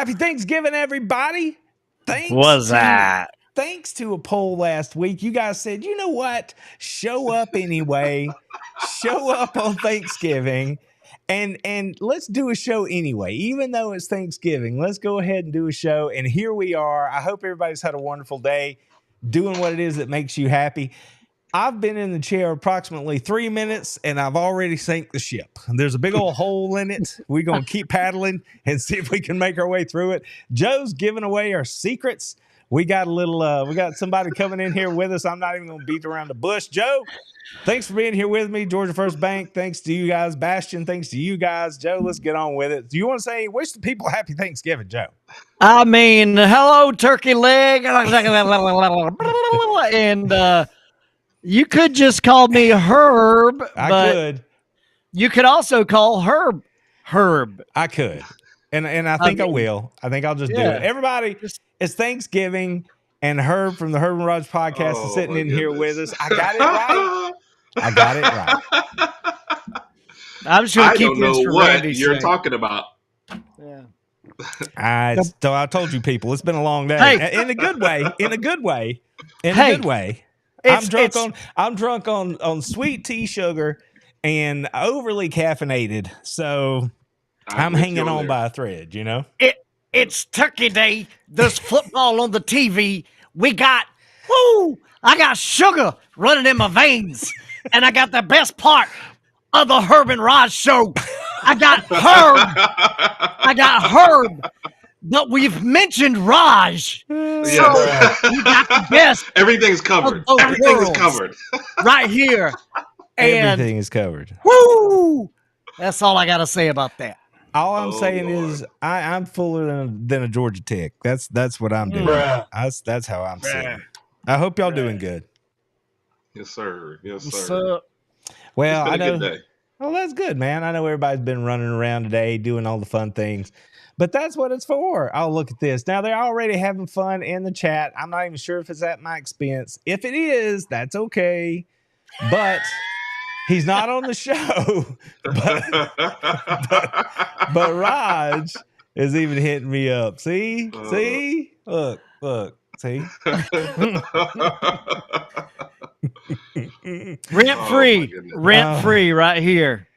Happy Thanksgiving, everybody. Thanks to a poll last week, you guys said, you know what? Show up anyway. Show up on Thanksgiving. And let's do a show anyway. Even though it's Thanksgiving, let's go ahead and do a show. And here we are. I hope everybody's had a wonderful day doing what it is that makes you happy. I've been in the chair approximately 3 minutes, and I've already sank the ship. There's a big old hole in it. We're going to keep paddling and see if we can make our way through it. Joe's giving away our secrets. We got we got somebody coming in here with us. I'm not even going to beat around the bush. Joe, thanks for being here with me. Georgia First Bank, thanks to you guys. Bastion, thanks to you guys. Joe, let's get on with it. Do you want to say, wish the people happy Thanksgiving, Joe? I mean, hello, turkey leg. And you could just call me Herb. I could. You could also call Herb. I could. And I think I will. I think I'll just do it. Everybody, it's Thanksgiving, and Herb from the Herb and Raj podcast is sitting in here with us. I got it right. I'm just going to keep this for what Randy's you're sake. talking about. Yeah. So I told you people, it's been a long day. Hey. In a good way. I'm drunk on sweet tea sugar and overly caffeinated. So I'm hanging on by a thread, you know? It's Turkey Day. There's football on the TV. I got sugar running in my veins. And I got the best part of the Herb and Raj show. I got Herb. But we've mentioned Raj. So you got the best. Everything's covered. Everything is covered. Right here. And everything is covered. Woo! That's all I got to say about that. All I'm saying is I'm fuller than a Georgia Tech. That's what I'm doing. That's how I'm sitting. I hope y'all doing good. Yes, sir. Well, it's been a good day. Well, that's good, man. I know everybody's been running around today doing all the fun things, but that's what it's for. I'll look at this. Now, they're already having fun in the chat. I'm not even sure if it's at my expense. If it is, that's okay. But he's not on the show. But Raj is even hitting me up. See? Look. See? Rent free right here.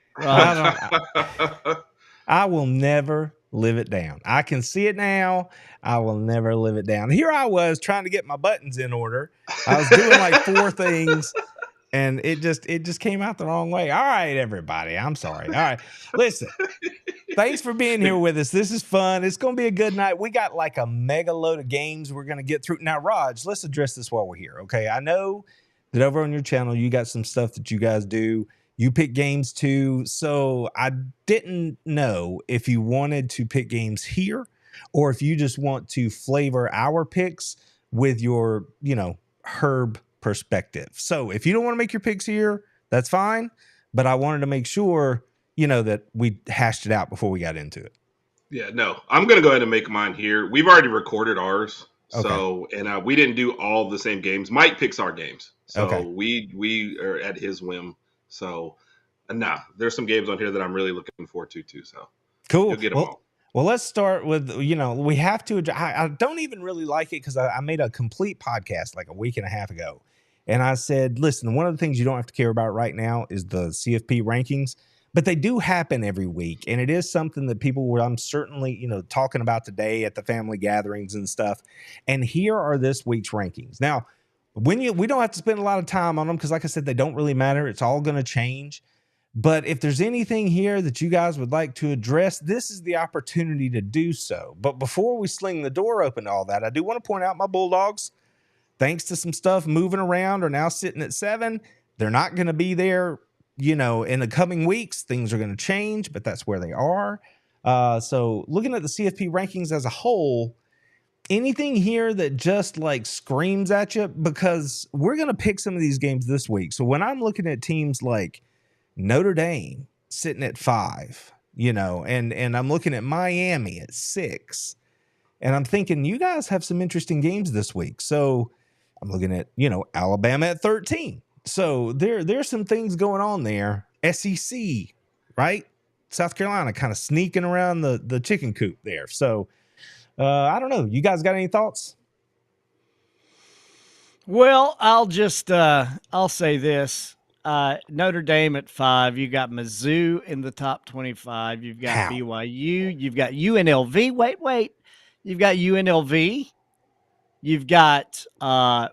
I will never live it down. I can see it now. I will never live it down. Here I was trying to get my buttons in order. I was doing like 4 things, and it just came out the wrong way. All right, everybody. I'm sorry. All right. Listen. Thanks for being here with us. This is fun. It's going to be a good night. We got like a mega load of games we're going to get through. Now, Raj, let's address this while we're here, okay? I know that over on your channel, you got some stuff that you guys do. You pick games too. So I didn't know if you wanted to pick games here or if you just want to flavor our picks with your, Herb perspective. So if you don't want to make your picks here, that's fine. But I wanted to make sure that we hashed it out before we got into it. Yeah, no, I'm going to go ahead and make mine here. We've already recorded ours. Okay. So, and we didn't do all the same games. Mike picks our games. So okay. we are at his whim. So there's some games on here that I'm really looking forward to too. So cool. You'll get them all. Well, let's start with, we have to, I don't even really like it because I made a complete podcast like a week and a half ago. And I said, listen, one of the things you don't have to care about right now is the CFP rankings. But they do happen every week, and it is something that I'm certainly, talking about today at the family gatherings and stuff. And here are this week's rankings. Now, we don't have to spend a lot of time on them because, like I said, they don't really matter. It's all going to change. But if there's anything here that you guys would like to address, this is the opportunity to do so. But before we sling the door open to all that, I do want to point out my Bulldogs, thanks to some stuff moving around, are now sitting at 7. They're not going to be there. In the coming weeks, things are going to change, but that's where they are. So looking at the CFP rankings as a whole, anything here that just like screams at you, because we're going to pick some of these games this week. So when I'm looking at teams like Notre Dame sitting at 5, and I'm looking at Miami at 6, and I'm thinking you guys have some interesting games this week. So I'm looking at, Alabama at 13. So there's some things going on there. SEC, right? South Carolina kind of sneaking around the chicken coop there. So I don't know. You guys got any thoughts? Well, I'll say this. Notre Dame at 5. You got Mizzou in the top 25. You've got How? BYU. You've got UNLV. Wait. You've got UNLV. You've got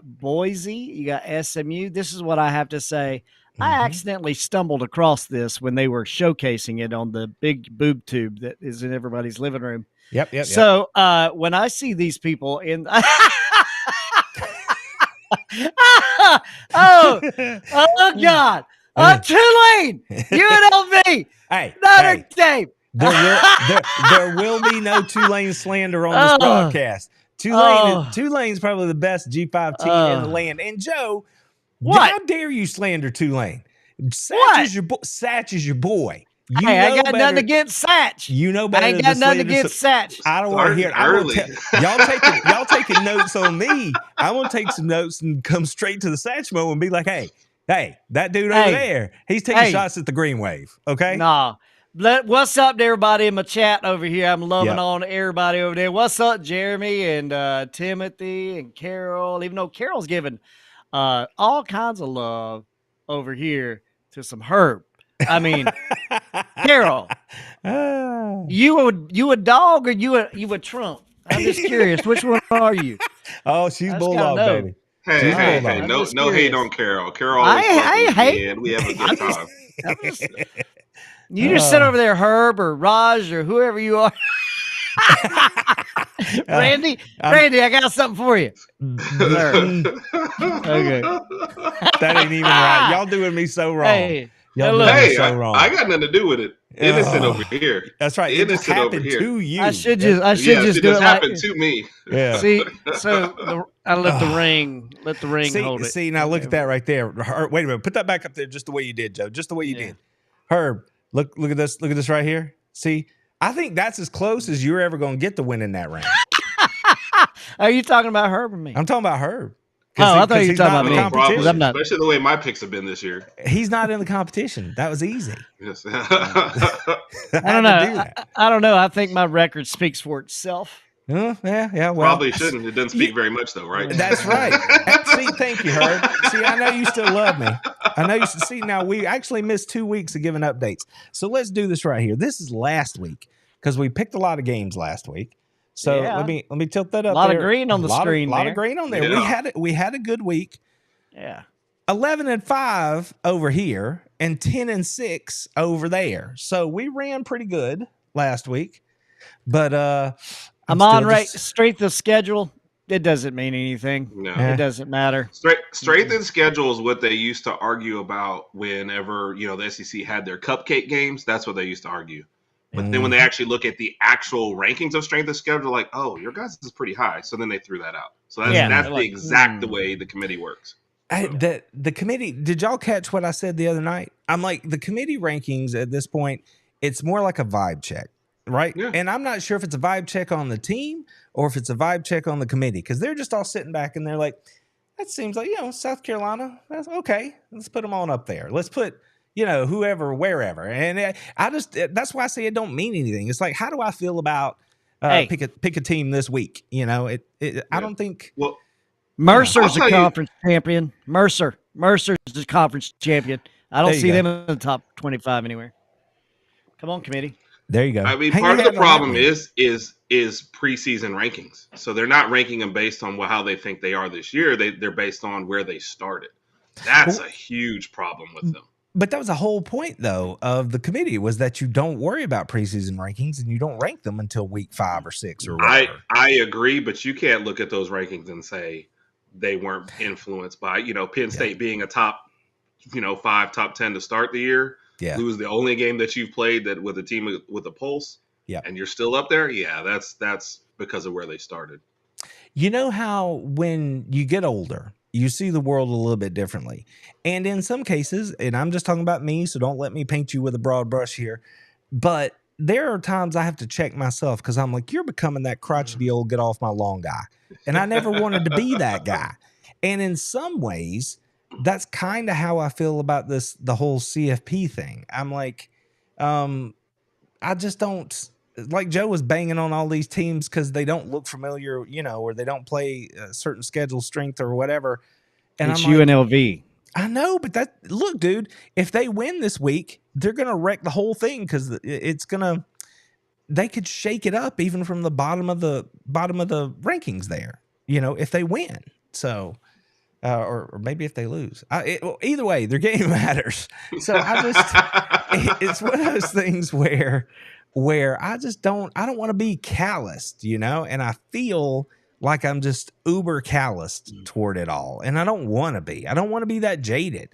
Boise. You got SMU. This is what I have to say. I accidentally stumbled across this when they were showcasing it on the big boob tube that is in everybody's living room. Yep. So when I see these people in oh God. Tulane, UNLV, Notre Dame. There will be no Tulane slander on this broadcast. Tulane's probably the best G5 team in the land. And Joe, how dare you slander Tulane? Satch is your boy. I got nothing against Satch. You know better. I ain't got nothing against Satch. I don't want to hear it. Y'all taking notes on me. I'm gonna take some notes and come straight to the Satchmo and be like, hey, that dude over there, he's taking shots at the Green Wave. Okay. Nah. What's up to everybody in my chat over here? I'm loving on everybody over there. What's up, Jeremy and Timothy and Carol? Even though Carol's giving all kinds of love over here to some Herb. I mean, Carol, you a dog or you a Trump? I'm just curious. Which one are you? Oh, she's Bulldog, baby. Hey, no hate on Carol. Carol always hate. We have a good time. You just sit over there, Herb or Raj or whoever you are. Randy, I got something for you. Okay. That ain't even right. Y'all doing me so wrong. Hey, I got nothing to do with it. Innocent over here. That's right. Innocent over here. To you. I should just do it. Happened to me. Yeah. See, so I let the ring hold it. See, now look at that right there. Wait a minute. Put that back up there, just the way you did, Joe. Just the way you did. Herb, look at this. Look at this right here. See, I think that's as close as you're ever going to get to winning that round. Are you talking about Herb or me? I'm talking about Herb. I thought you were talking about me. I'm not. Especially the way my picks have been this year. He's not in the competition. That was easy. Yes. I don't know. I don't know. I think my record speaks for itself. Yeah. Well, probably shouldn't. It doesn't speak very much, though, right? That's right. See, thank you, Herb. See, I know you still love me. I know you see. Now we actually missed 2 weeks of giving updates, so let's do this right here. This is last week because we picked a lot of games last week. So let me tilt that up. A lot of green on the screen. A lot of green on there. Yeah. We had a good week. Yeah. 11-5 over here and 10-6 over there. So we ran pretty good last week. But I'm on strength of schedule. It doesn't mean anything. No. It doesn't matter. Strength in schedule is what they used to argue about whenever, the SEC had their cupcake games. That's what they used to argue. But then when they actually look at the actual rankings of strength of schedule, like, oh, your guys is pretty high. So then they threw that out. So that's the exact way the committee works. The committee, did y'all catch what I said the other night? I'm like, the committee rankings at this point, it's more like a vibe check, right? Yeah. And I'm not sure if it's a vibe check on the team or if it's a vibe check on the committee, because they're just all sitting back and they're like, that seems like, South Carolina, that's okay. Let's put them on up there. Let's put whoever, wherever. And that's why I say it don't mean anything. It's like, how do I feel about pick a team this week? I don't think. Well, Mercer's a conference champion. Mercer's the conference champion. I don't see them in the top 25 anywhere. Come on, committee. There you go. I mean, part of the problem is preseason rankings. So they're not ranking them based on how they think they are this year. They're based on where they started. That's a huge problem with them. But that was the whole point, though, of the committee was that you don't worry about preseason rankings and you don't rank them until week 5 or 6 or whatever. I agree, but you can't look at those rankings and say they weren't influenced by, Penn State being a top, 5, top 10 to start the year. Yeah. Lose the only game that you've played that with a team with a pulse. Yeah. And you're still up there. Yeah, that's because of where they started. You know how when you get older, you see the world a little bit differently. And in some cases, and I'm just talking about me, so don't let me paint you with a broad brush here, but there are times I have to check myself because I'm like, you're becoming that crotchety old get off my lawn guy. And I never wanted to be that guy. And in some ways, that's kind of how I feel about the whole CFP thing. I'm like, I just don't like Joe was banging on all these teams because they don't look familiar, or they don't play a certain schedule strength or whatever. And it's I'm like, UNLV. I know, but look, dude, if they win this week, they're going to wreck the whole thing because they could shake it up even from the bottom of the rankings there, if they win. So, or maybe if they lose, either way, their game matters. So it's one of those things where I don't want to be calloused, and I feel like I'm just uber calloused toward it all. And I don't want to be. I don't want to be that jaded,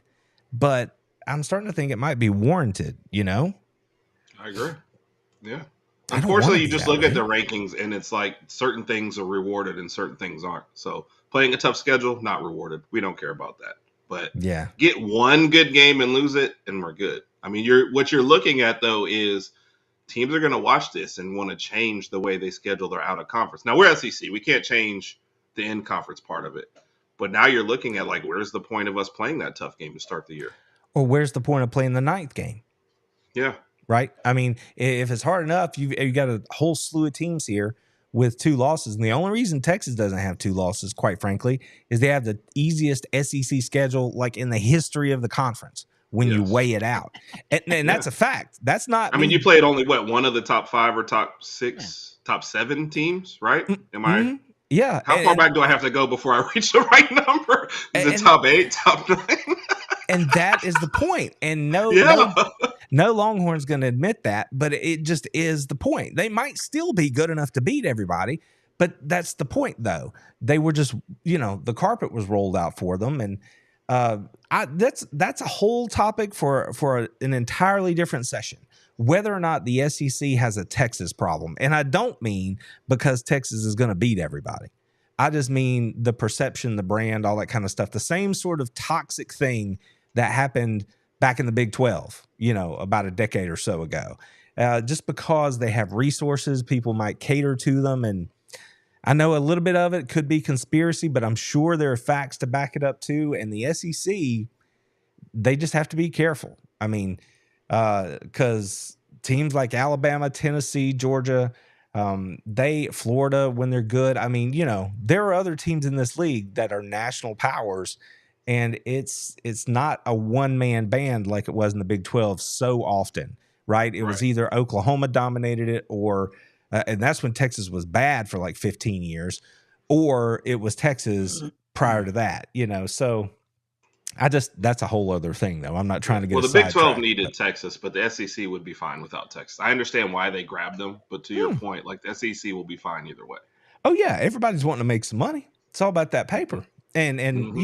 but I'm starting to think it might be warranted, I agree. Yeah. Unfortunately, you just look at the rankings and it's like certain things are rewarded and certain things aren't. So playing a tough schedule, not rewarded. We don't care about that. But yeah, get one good game and lose it and we're good. I mean, what you're looking at, though, is teams are going to watch this and want to change the way they schedule their out of conference. Now, we're SEC. We can't change the in conference part of it. But now you're looking at, like, where's the point of us playing that tough game to start the year? Or where's the point of playing the 9th game? Yeah. Right? I mean, if it's hard enough, you've got a whole slew of teams here with 2 losses. And the only reason Texas doesn't have 2 losses, quite frankly, is they have the easiest SEC schedule, like, in the history of the conference. When you weigh it out. And that's a fact. That's not. I mean, you played only one of the top 5 or top 6, top 7 teams, right? Am I? Yeah. How far back do I have to go before I reach the right number? Is it top 8, top 9? And that is the point. And no Longhorn's going to admit that, but it just is the point. They might still be good enough to beat everybody, but that's the point, though. They were just, the carpet was rolled out for them, and that's a whole topic for an entirely different session. Whether or not the SEC has a Texas problem, and I don't mean because Texas is going to beat everybody. I just mean the perception, the brand, all that kind of stuff. The same sort of toxic thing that happened back in the Big 12, about a decade or so ago. Just because they have resources, people might cater to them, and I know a little bit of it could be conspiracy, but I'm sure there are facts to back it up too. And the SEC, they just have to be careful. I mean, because teams like Alabama, Tennessee, Georgia, Florida, when they're good, I mean, there are other teams in this league that are national powers, and it's not a one-man band like it was in the Big 12 so often, right? It was either Oklahoma dominated it or and that's when Texas was bad for like 15 years, or it was Texas prior to that, so that's a whole other thing though. I'm not trying to get the Big 12 needed Texas, but the SEC would be fine without Texas. I understand why they grabbed them, but to your point, like the SEC will be fine either way. Oh yeah. Everybody's wanting to make some money. It's all about that paper. And and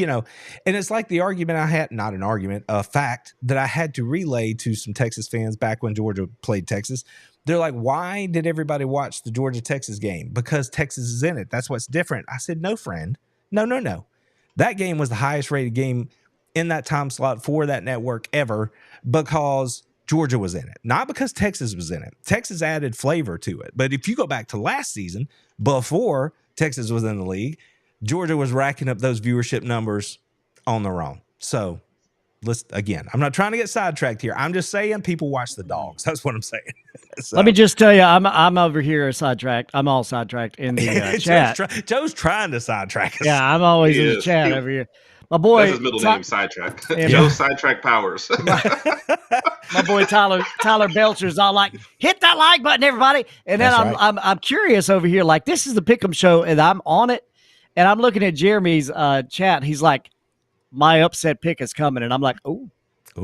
it's like the argument I had, not an argument, a fact that I had to relay to some Texas fans back when Georgia played Texas. They're like, why did everybody watch the Georgia-Texas game? Because Texas is in it. That's what's different. I said, no, friend. No. That game was the highest rated game in that time slot for that network ever because Georgia was in it, not because Texas was in it. Texas added flavor to it. But if you go back to last season, before Texas was in the league, Georgia was racking up those viewership numbers on their own. So again, I'm not trying to get sidetracked here. I'm just saying people watch the Dogs. That's what I'm saying. So. Let me just tell you, I'm over here sidetracked. I'm all sidetracked in the chat. Joe's trying to sidetrack us. Yeah, I'm always in the chat over here. My boy, that's his middle name, Sidetrack. Joe Sidetrack Powers. My boy Tyler Belcher's all like, hit that like button, everybody. And then I'm curious over here, like this is the Pick'em show, and I'm on it, and I'm looking at Jeremy's chat. He's like, my upset pick is coming, and I'm like, ooh. I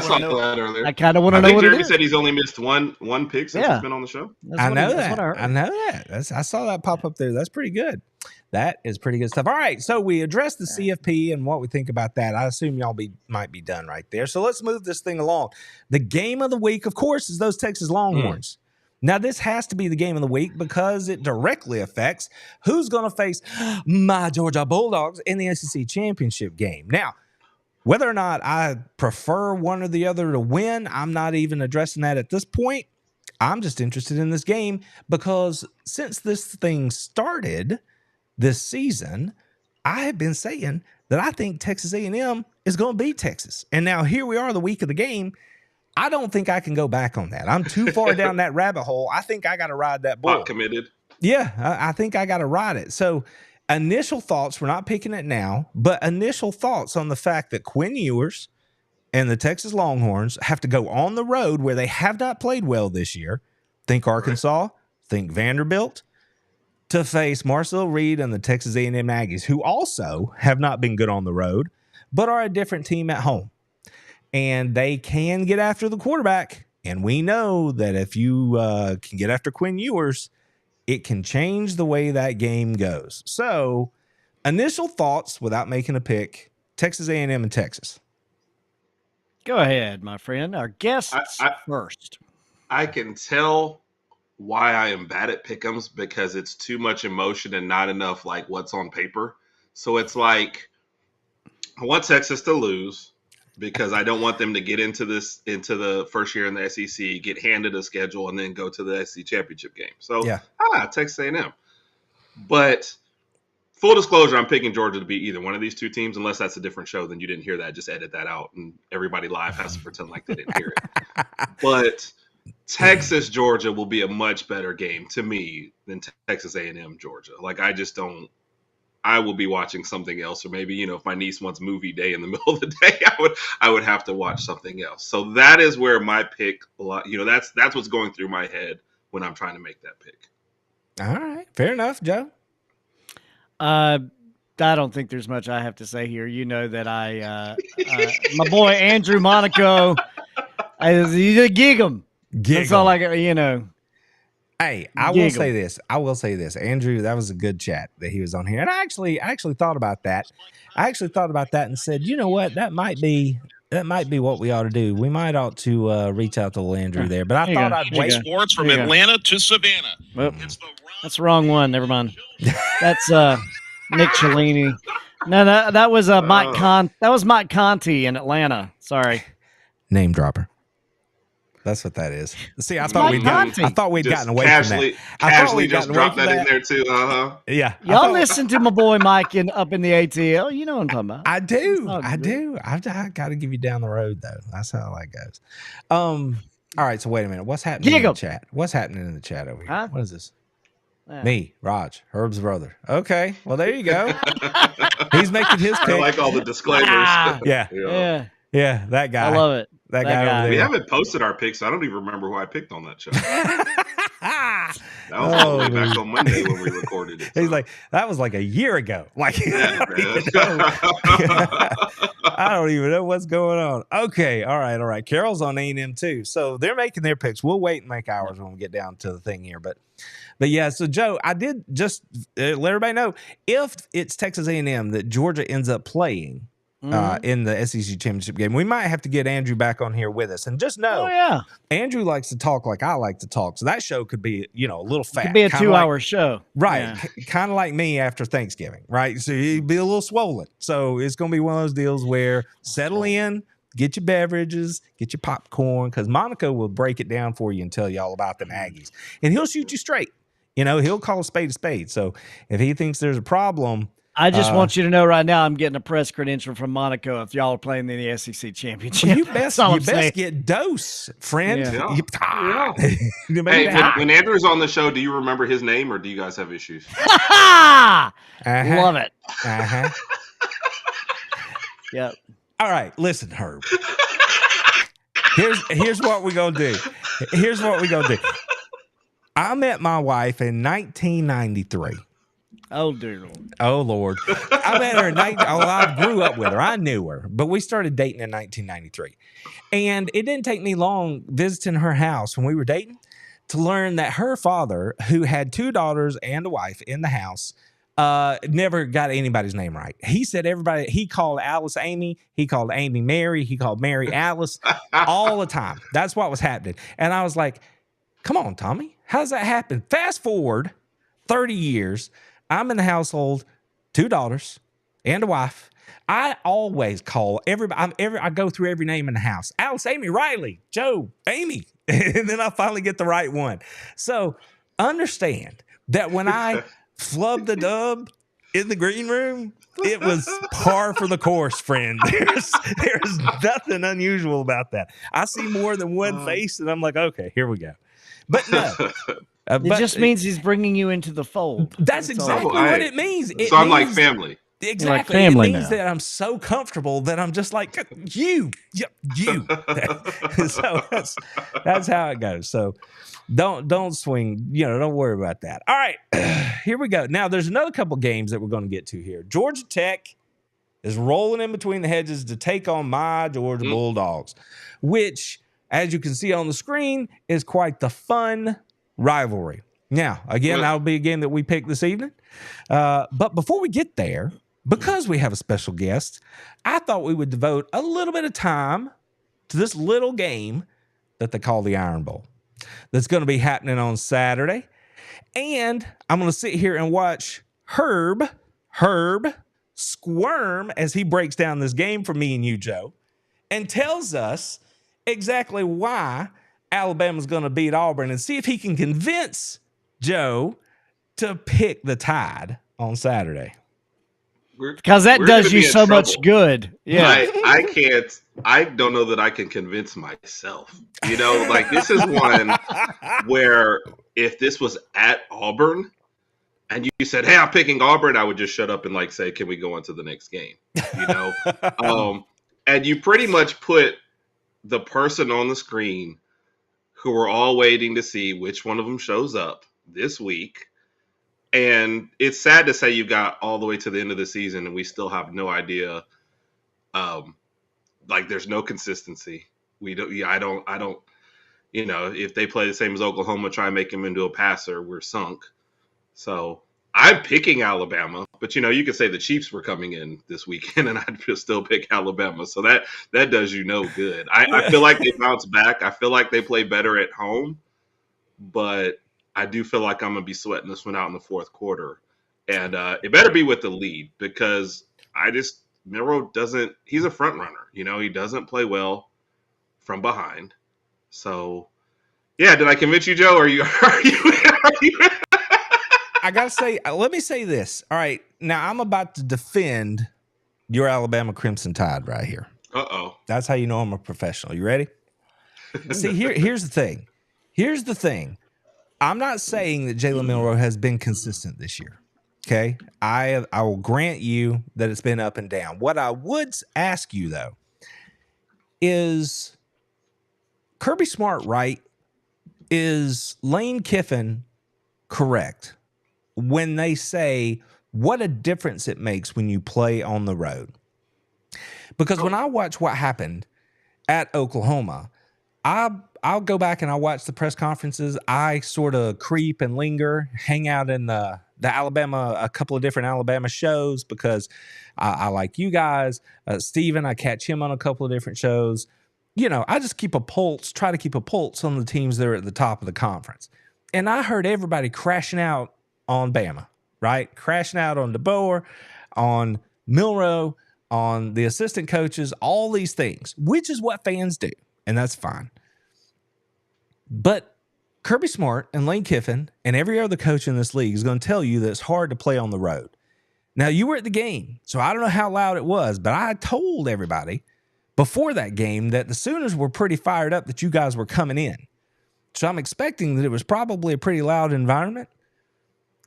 saw that earlier. I kind of want to know what Jeremy it is. said he's only missed one pick since he's been on the show. I know that. I saw that pop up there. That's pretty good. That is pretty good stuff. All right, so we addressed the CFP and what we think about that. I assume y'all might be done right there. So let's move this thing along. The game of the week, of course, is those Texas Longhorns. Now, this has to be the game of the week because it directly affects who's going to face my Georgia Bulldogs in the SEC championship game. Now, whether or not I prefer one or the other to win, I'm not even addressing that at this point. I'm just interested in this game because since this thing started this season, I have been saying that I think Texas A&M is going to beat Texas. And now here we are the week of the game. I don't think I can go back on that. I'm too far down that rabbit hole. I think I got to ride that bull. Not committed. Yeah, I think I got to ride it. So initial thoughts, we're not picking it now, but initial thoughts on the fact that Quinn Ewers and the Texas Longhorns have to go on the road where they have not played well this year. Think Arkansas, think Vanderbilt, to face Marcel Reed and the Texas A&M Aggies, who also have not been good on the road, but are a different team at home. And they can get after the quarterback. And we know that if you can get after Quinn Ewers, it can change the way that game goes. So initial thoughts without making a pick, Texas A&M and Texas. Go ahead, my friend. Our guests first. I can tell why I am bad at pick'ems because it's too much emotion and not enough like what's on paper. So it's like I want Texas to lose because I don't want them to get into the first year in the SEC, get handed a schedule, and then go to the SEC championship game. So Texas A&M. But full disclosure, I'm picking Georgia to beat either one of these two teams, unless that's a different show. Then you didn't hear that. Just edit that out, and everybody live has to pretend like they didn't hear it. But Texas Georgia will be a much better game to me than Texas A&M Georgia. Like I just don't. I will be watching something else, or maybe if my niece wants movie day in the middle of the day, I would have to watch something else. So that is where my pick. That's what's going through my head when I'm trying to make that pick. All right, fair enough, Joe. I don't think there's much I have to say here. You know that my boy Andrew Monaco, you gig him. That's all I got. Hey, I will say this, Andrew. That was a good chat that he was on here, and I actually thought about that. And said, you know what, that might be what we ought to do. We might ought to reach out to Andrew there. But I thought I'd wait. Sports from Atlanta to Savannah. Well, that's the wrong one. Never mind. That's Nick Cellini. No, that was Mike That was Mike Conti in Atlanta. Sorry. Name dropper. That's what that is. See, I thought we'd gotten away from that. Casually just dropped that in there too. Yeah. Y'all listen to my boy Mike up in the ATL. You know what I'm talking about. I do. I got to give you down the road though. That's how that goes. All right. So wait a minute. What's happening in the chat? What's happening in the chat over here? Huh? What is this? Me, Raj, Herb's brother. Okay. Well, there you go. He's making his pick. I like all the disclaimers. Yeah. That guy. I love it. That guy over there. We haven't posted our picks. So I don't even remember who I picked on that show. That was all the way back on Monday when we recorded it. So. He's like, that was like a year ago. Like, I don't even know what's going on. Okay, all right. Carol's on A&M too, so they're making their picks. We'll wait and make ours when we get down to the thing here, but yeah. So Joe, I did just let everybody know if it's Texas A&M that Georgia ends up playing. In the SEC championship game, we might have to get Andrew back on here with us, and just know, Andrew likes to talk like I like to talk, so that show could be, a little fat. It could be a 2-hour show, right? Kind of like me after Thanksgiving, right? So you'd be a little swollen. So it's gonna be one of those deals where settle in, get your beverages, get your popcorn, because Monaco will break it down for you and tell you all about them Aggies, and he'll shoot you straight. He'll call a spade a spade. So if he thinks there's a problem. I just want you to know right now I'm getting a press credential from Monaco if y'all are playing in the SEC championship. Well, you best get dose, friend. Yeah. Hey, when Andrew's on the show, do you remember his name or do you guys have issues? Love it. Yep. All right, listen, Herb. Here's what we're gonna do. I met my wife in 1993. Oh, dear Lord. Oh, Lord. I met her in I grew up with her. I knew her, but we started dating in 1993. And it didn't take me long visiting her house when we were dating to learn that her father, who had 2 daughters and a wife in the house, never got anybody's name right. He said he called Alice Amy, he called Amy Mary, he called Mary Alice all the time. That's what was happening. And I was like, come on, Tommy, how does that happen? Fast forward 30 years. I'm in the household, 2 daughters and a wife. I always call everybody. I go through every name in the house. Alice, Amy, Riley, Joe, Amy. And then I finally get the right one. So understand that when I flub the dub in the green room, it was par for the course, friend. There's nothing unusual about that. I see more than one face, and I'm like, okay, here we go. But no. It just means he's bringing you into the fold. That's exactly what it means. So I'm like family. Exactly. Like family it means now. that I'm so comfortable that I'm just like, you. So that's how it goes. So don't swing, don't worry about that. All right, here we go. Now there's another couple games that we're going to get to here. Georgia Tech is rolling in between the hedges to take on my Georgia Bulldogs, which, as you can see on the screen, is quite the fun rivalry. Now, again, that'll be a game that we pick this evening. But before we get there, because we have a special guest, I thought we would devote a little bit of time to this little game that they call the Iron Bowl. That's going to be happening on Saturday. And I'm going to sit here and watch Herb squirm as he breaks down this game for me and you, Joe, and tells us exactly why Alabama's going to beat Auburn, and see if he can convince Joe to pick the Tide on Saturday. Because that does you so much good. Yeah. I don't know that I can convince myself. Like this is one where if this was at Auburn and you said, hey, I'm picking Auburn, I would just shut up and like say, can we go on to the next game? And you pretty much put the person on the screen who we're all waiting to see which one of them shows up this week. And it's sad to say you got all the way to the end of the season and we still have no idea. Like there's no consistency. I don't, if they play the same as Oklahoma, try and make him into a passer, we're sunk. So I'm picking Alabama, but you could say the Chiefs were coming in this weekend and I'd still pick Alabama. So that does you no good. I feel like they bounce back. I feel like they play better at home, but I do feel like I'm going to be sweating this one out in the fourth quarter. And it better be with the lead because Milroe he's a front runner. He doesn't play well from behind. So, yeah, did I convince you, Joe? Are you I got to say, let me say this. All right, now I'm about to defend your Alabama Crimson Tide right here. Uh-oh. That's how you know I'm a professional. You ready? See, here's the thing. Here's the thing. I'm not saying that Jalen Milroe has been consistent this year. Okay, I will grant you that it's been up and down. What I would ask you though is Kirby Smart right? Is Lane Kiffin correct when they say what a difference it makes when you play on the road? Because when I watch what happened at Oklahoma, I'll go back and I'll watch the press conferences. I sort of creep and linger, hang out in the Alabama, a couple of different Alabama shows because I like you guys. Steven, I catch him on a couple of different shows. I just try to keep a pulse on the teams that are at the top of the conference. And I heard everybody crashing out on Bama, right? Crashing out on DeBoer, on Milroe, on the assistant coaches, all these things, which is what fans do. And that's fine. But Kirby Smart and Lane Kiffin and every other coach in this league is going to tell you that it's hard to play on the road. Now, you were at the game, so I don't know how loud it was, but I told everybody before that game that the Sooners were pretty fired up that you guys were coming in. So I'm expecting that it was probably a pretty loud environment.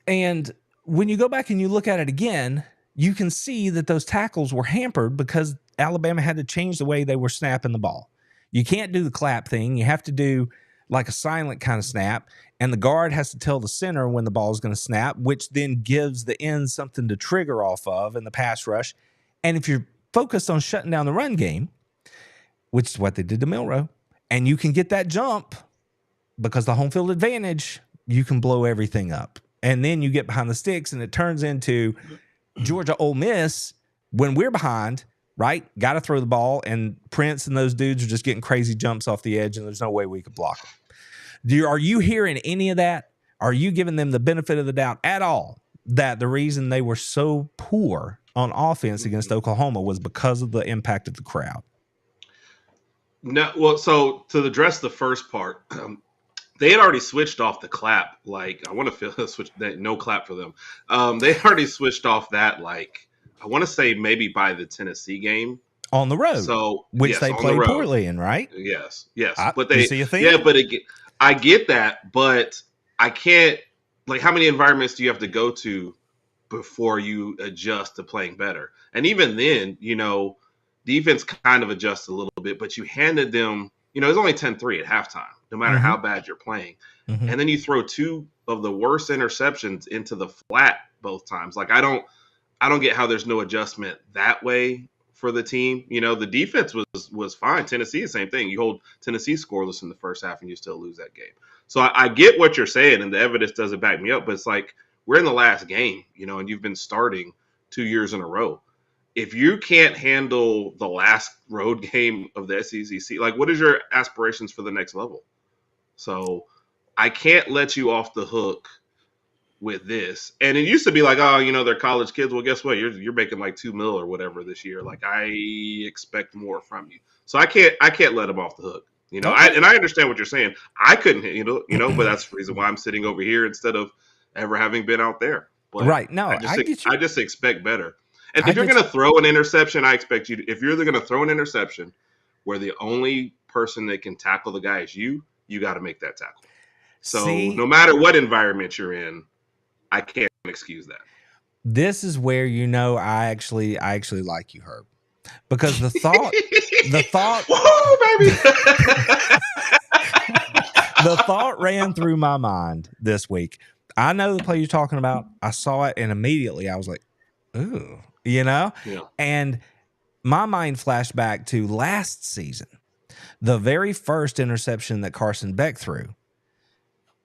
And when you go back and you look at it again, you can see that those tackles were hampered because Alabama had to change the way they were snapping the ball. You can't do the clap thing. You have to do like a silent kind of snap, and the guard has to tell the center when the ball is going to snap, which then gives the end something to trigger off of in the pass rush. And if you're focused on shutting down the run game, which is what they did to Milroe, and you can get that jump because the home field advantage, you can blow everything up. And then you get behind the sticks, and it turns into Georgia Ole Miss when we're behind, right? Got to throw the ball, and Prince and those dudes are just getting crazy jumps off the edge, and there's no way we could block them. Are you hearing any of that? Are you giving them the benefit of the doubt at all that the reason they were so poor on offense against Oklahoma was because of the impact of the crowd? No. Well, so to address the first part, they had already switched off the clap. Like, I want to feel switch that no clap for them. They had already switched off that. Like, I want to say maybe by the Tennessee game on the road. So which yes, they on the played road. poorly in, right? Yes, yes. But they, you see a theme? yeah, but I get that, but I can't. Like, how many environments do you have to go to before you adjust to playing better? And even then, defense kind of adjusts a little bit, but you handed them, it was only 10-3 at halftime, no matter how bad you're playing. And then you throw two of the worst interceptions into the flat both times. Like, I don't get how there's no adjustment that way for the team. The defense was fine. Tennessee, the same thing. You hold Tennessee scoreless in the first half and you still lose that game. So I get what you're saying, and the evidence doesn't back me up, but it's like, we're in the last game, and you've been starting 2 years in a row. If you can't handle the last road game of the SEC, like, what is your aspirations for the next level? So I can't let you off the hook with this. And it used to be like, oh, they're college kids. Well, guess what? You're making like $2 million or whatever this year. Like, I expect more from you. So I can't let them off the hook. I understand what you're saying. I couldn't, but that's the reason why I'm sitting over here instead of ever having been out there. But right. No, I just expect better. And if you're going to throw an interception, I expect you to, if you're going to throw an interception where the only person that can tackle the guy is you got to make that tackle. So no matter what environment you're in, I can't excuse that. This is where I actually like you, Herb, because the thought, whoa, baby, the thought ran through my mind this week. I know the play you're talking about. I saw it, and immediately I was like, "Ooh," Yeah. And my mind flashed back to last season, the very first interception that Carson Beck threw.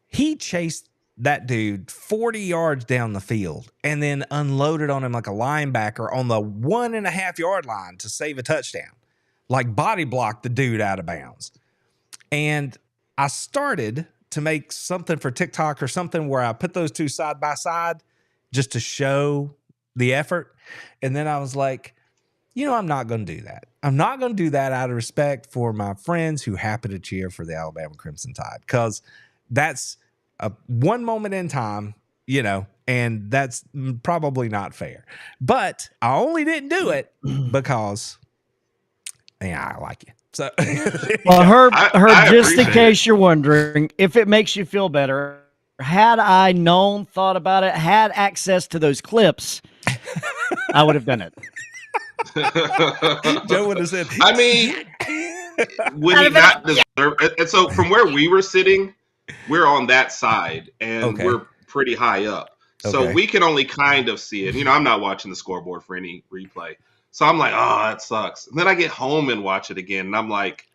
He chased that dude 40 yards down the field and then unloaded on him like a linebacker on the 1.5 yard line to save a touchdown, like body blocked the dude out of bounds. And I started to make something for TikTok or something where I put those two side by side just to show the effort. And then I was like, I'm not going to do that. I'm not going to do that out of respect for my friends who happen to cheer for the Alabama Crimson Tide, because that's one moment in time, and that's probably not fair. But I only didn't do it because I like you. So, well, Herb, just in case you're wondering, if it makes you feel better, had I thought about it, had access to those clips, I would have done it. Joe would have said, I mean, would he not deserve it? And so from where we were sitting, we're on that side, and we're pretty high up. So we can only kind of see it. I'm not watching the scoreboard for any replay. So I'm like, oh, that sucks. And then I get home and watch it again, and I'm like,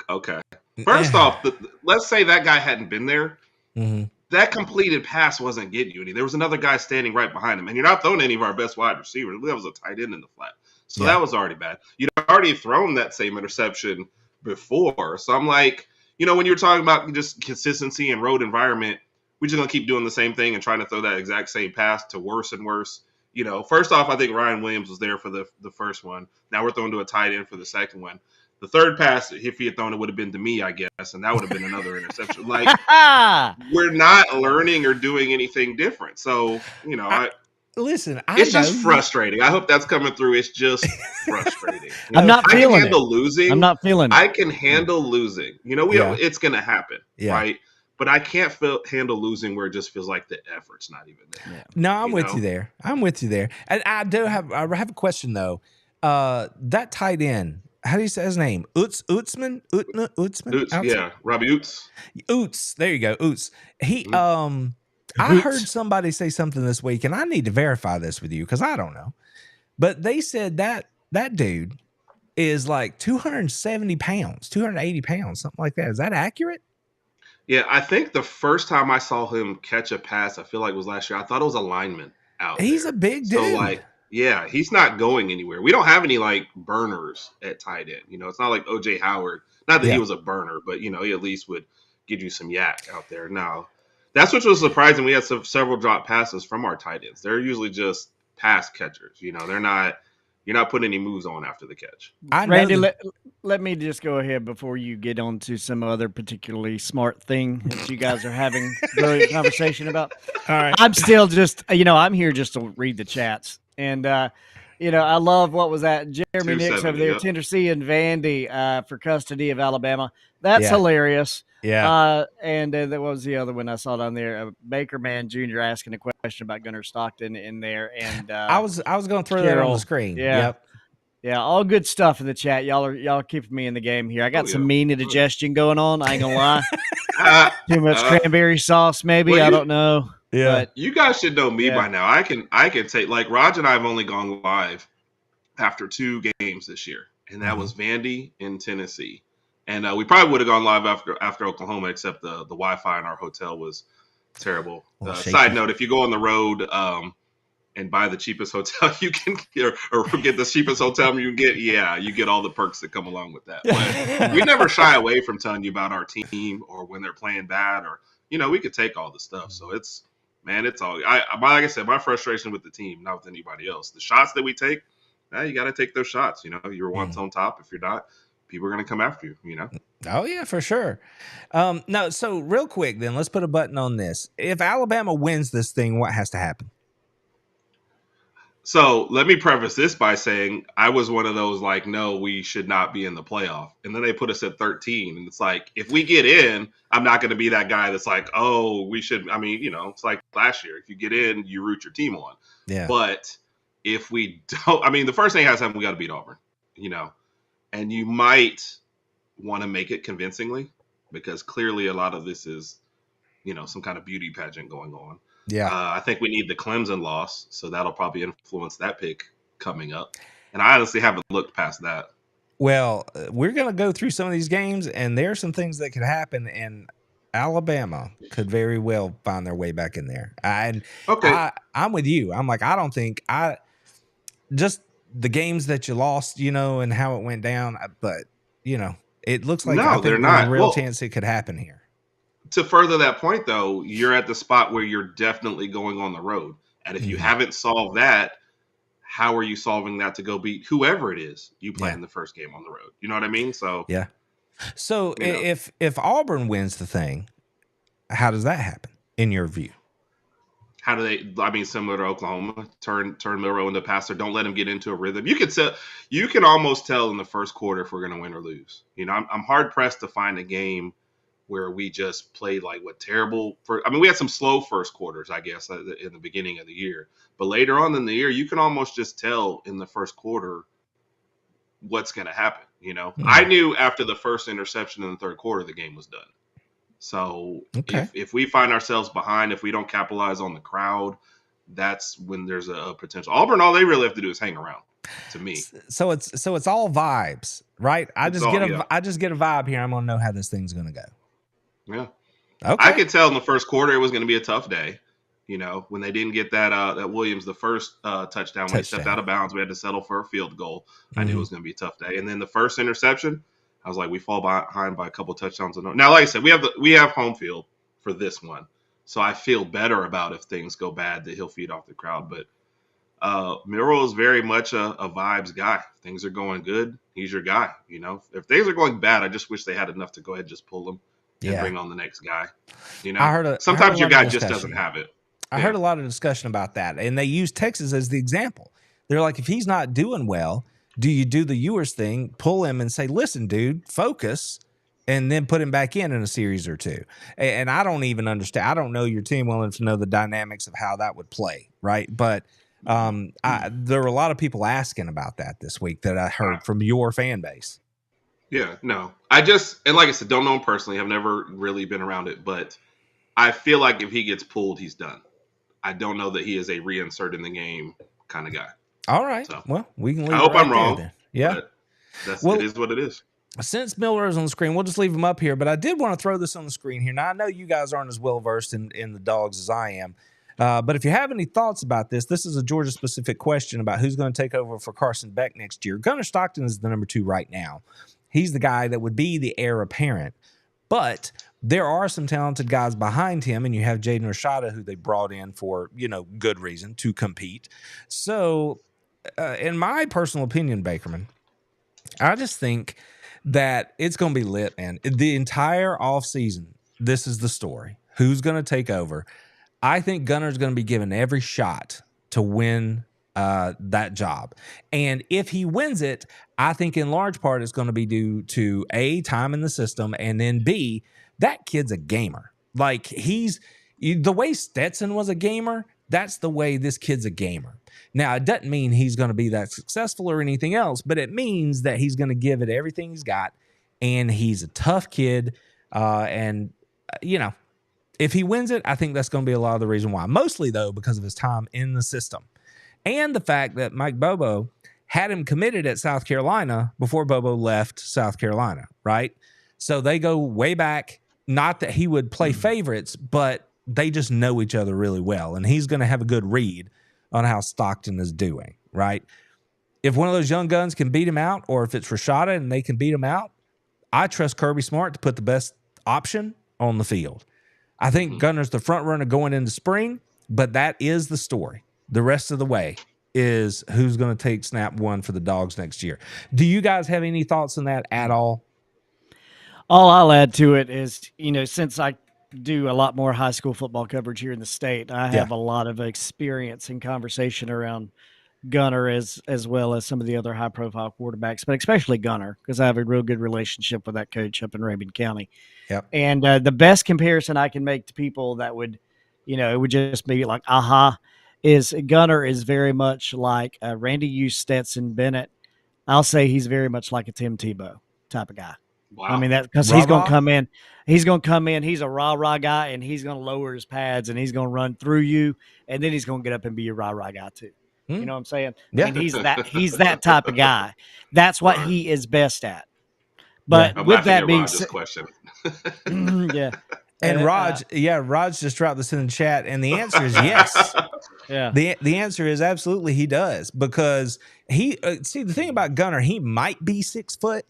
okay. First off, let's say that guy hadn't been there. Mm-hmm. That completed pass wasn't getting you any. There was another guy standing right behind him, and you're not throwing any of our best wide receivers. That was a tight end in the flat. So that was already bad. You'd already thrown that same interception before. So I'm like, when you were talking about just consistency and road environment, we're just going to keep doing the same thing and trying to throw that exact same pass to worse and worse. First off, I think Ryan Williams was there for the first one. Now we're throwing to a tight end for the second one. The third pass, if he had thrown it, would have been to me, I guess, and that would have been another interception. Like, we're not learning or doing anything different. So, it's just frustrating. I hope that's coming through. It's just frustrating. I'm not feeling it. I can handle losing. I'm not feeling it. I can handle losing. It's going to happen, right? But I can't handle losing where it just feels like the effort's not even there. Yeah. No, I'm with you there. And I have a question though. That tight end, how do you say his name? Utzman? Yeah, Robbie Utz. There you go. Utz. He I heard somebody say something this week, and I need to verify this with you because I don't know. But they said that dude is like 270 pounds, 280 pounds, something like that. Is that accurate? Yeah, I think the first time I saw him catch a pass, I feel like it was last year. I thought it was a lineman out He's there. A big dude. So, he's not going anywhere. We don't have any, burners at tight end. It's not like O.J. Howard. Not that he was a burner, but, he at least would give you some yak out there. Now, that's what was surprising. We had several drop passes from our tight ends. They're usually just pass catchers. They're not You're not putting any moves on after the catch. Randy, let me just go ahead before you get on to some other particularly smart thing that you guys are having brilliant conversation about. All right. I'm still just, I'm here just to read the chats. And, I love what was that? Jeremy Nix over there, yep. Tennessee and Vandy for custody of Alabama. That's hilarious. Yeah. And what was the other one I saw down there? Baker Man Jr. asking a question about Gunnar Stockton in there. And I was going to throw that on the screen. Yeah. Yep. Yeah, all good stuff in the chat. Y'all are keeping me in the game here. I got some mean indigestion going on. I ain't gonna lie. Too much cranberry sauce, maybe. I don't know. Yeah. But, you guys should know me by now. I can take, like, Raj and I have only gone live after 2 games this year, and that was Vandy and Tennessee. And we probably would have gone live after Oklahoma, except the Wi-Fi in our hotel was terrible. Side note: if you go on the road and buy the cheapest hotel you can get, or get the cheapest hotel you can get, you get all the perks that come along with that. But we never shy away from telling you about our team or when they're playing bad, or we could take all the stuff. So it's all. Like I said, my frustration with the team, not with anybody else. The shots that we take, you got to take those shots. You're once on top. If you're not, people are going to come after you. Oh yeah, for sure. No, so real quick, then let's put a button on this. If Alabama wins this thing, what has to happen? So let me preface this by saying I was one of those like, no, we should not be in the playoff. And then they put us at 13. And it's like, if we get in, I'm not going to be that guy that's like, oh, we should. I mean, it's like last year. If you get in, you root your team on. Yeah. But if we don't, I mean, the first thing has to happen, we got to beat Auburn, and you might want to make it convincingly, because clearly a lot of this is, some kind of beauty pageant going on. Yeah, I think we need the Clemson loss, so that'll probably influence that pick coming up. And I honestly haven't looked past that. Well, we're going to go through some of these games, and there are some things that could happen, and Alabama could very well find their way back in there. I'm with you. I'm like, I don't think just the games that you lost, and how it went down, but it looks like they're not. There's a real chance it could happen here. To further that point, though, you're at the spot where you're definitely going on the road. And if you haven't solved that, how are you solving that to go beat whoever it is you play in the first game on the road? You know what I mean? So yeah. So if Auburn wins the thing, how does that happen in your view? How do they? I mean, similar to Oklahoma, turn Milroe into a passer. Don't let him get into a rhythm. You can almost tell in the first quarter if we're going to win or lose. I'm hard pressed to find a game where we just played terrible. We had some slow first quarters, I guess, in the beginning of the year. But later on in the year, you can almost just tell in the first quarter what's going to happen. I knew after the first interception in the third quarter, the game was done. So if we find ourselves behind, if we don't capitalize on the crowd, that's when there's a potential. Auburn, all they really have to do is hang around, to me. So it's all vibes, right? I just get a vibe here. I'm going to know how this thing's going to go. Yeah. Okay. I could tell in the first quarter it was going to be a tough day. When they didn't get that Williams, the first touchdown, when he stepped out of bounds, we had to settle for a field goal. I knew it was going to be a tough day. And then the first interception, I was like, we fall behind by a couple touchdowns. Now, like I said, we have home field for this one. So I feel better about if things go bad that he'll feed off the crowd. But Milroe is very much a vibes guy. If things are going good, he's your guy. If things are going bad, I just wish they had enough to go ahead and just pull him. And bring on the next guy. Sometimes your guy just doesn't have it. I heard a lot of discussion about that, and they use Texas as the example. They're like, if he's not doing well, do you do the Ewers thing, pull him and say, listen, dude, focus, and then put him back in a series or two? And I don't even understand. I don't know your team well enough to know the dynamics of how that would play, right? But there were a lot of people asking about that this week that I heard from your fan base. Yeah, no. And like I said, don't know him personally. I've never really been around it, but I feel like if he gets pulled, he's done. I don't know that he is a reinsert in the game kind of guy. All right. So, well, we can leave I hope I'm wrong. Then. Yeah. It is what it is. Since Miller is on the screen, we'll just leave him up here, but I did want to throw this on the screen here. Now, I know you guys aren't as well versed in the dogs as I am, but if you have any thoughts about this is a Georgia-specific question about who's going to take over for Carson Beck next year. Gunnar Stockton is the number 2 right now. He's the guy that would be the heir apparent. But there are some talented guys behind him, and you have Jaden Rashada, who they brought in for, good reason to compete. So in my personal opinion, Bakerman, I just think that it's going to be lit, man. The entire offseason, this is the story. Who's going to take over? I think Gunner's going to be given every shot to win that job. And if he wins it, I think in large part it's going to be due to A, time in the system, and then B, that kid's a gamer. Like the way Stetson was a gamer, that's the way this kid's a gamer. Now, it doesn't mean he's going to be that successful or anything else, but it means that he's going to give it everything he's got, and he's a tough kid. And, if he wins it, I think that's going to be a lot of the reason why. Mostly, though, because of his time in the system. And the fact that Mike Bobo had him committed at South Carolina before Bobo left South Carolina, right? So they go way back. Not that he would play favorites, but they just know each other really well. And he's going to have a good read on how Stockton is doing, right? If one of those young guns can beat him out, or if it's Rashada and they can beat him out, I trust Kirby Smart to put the best option on the field. I think Gunner's the front runner going into spring, but that is the story. The rest of the way is who's going to take snap one for the Dogs next year. Do you guys have any thoughts on that at all? All I'll add to it is, since I do a lot more high school football coverage here in the state, I have a lot of experience and conversation around Gunner as well as some of the other high-profile quarterbacks, but especially Gunner, because I have a real good relationship with that coach up in Rabun County. Yep. And the best comparison I can make to people that would, it would just be like, is Gunner is very much like Randy Hughes, Stetson Bennett. I'll say he's very much like a Tim Tebow type of guy. Wow. I mean, that because he's going to come in. He's going to come in. He's a rah-rah guy, and he's going to lower his pads, and he's going to run through you, and then he's going to get up and be a rah-rah guy too. You know what I'm saying? Yeah. I mean, he's that type of guy. That's what he is best at. But with that being said, question. yeah. And Raj just dropped this in the chat, and the answer is yes. Yeah. The answer is absolutely he does, because he see, the thing about Gunner, he might be 6 foot,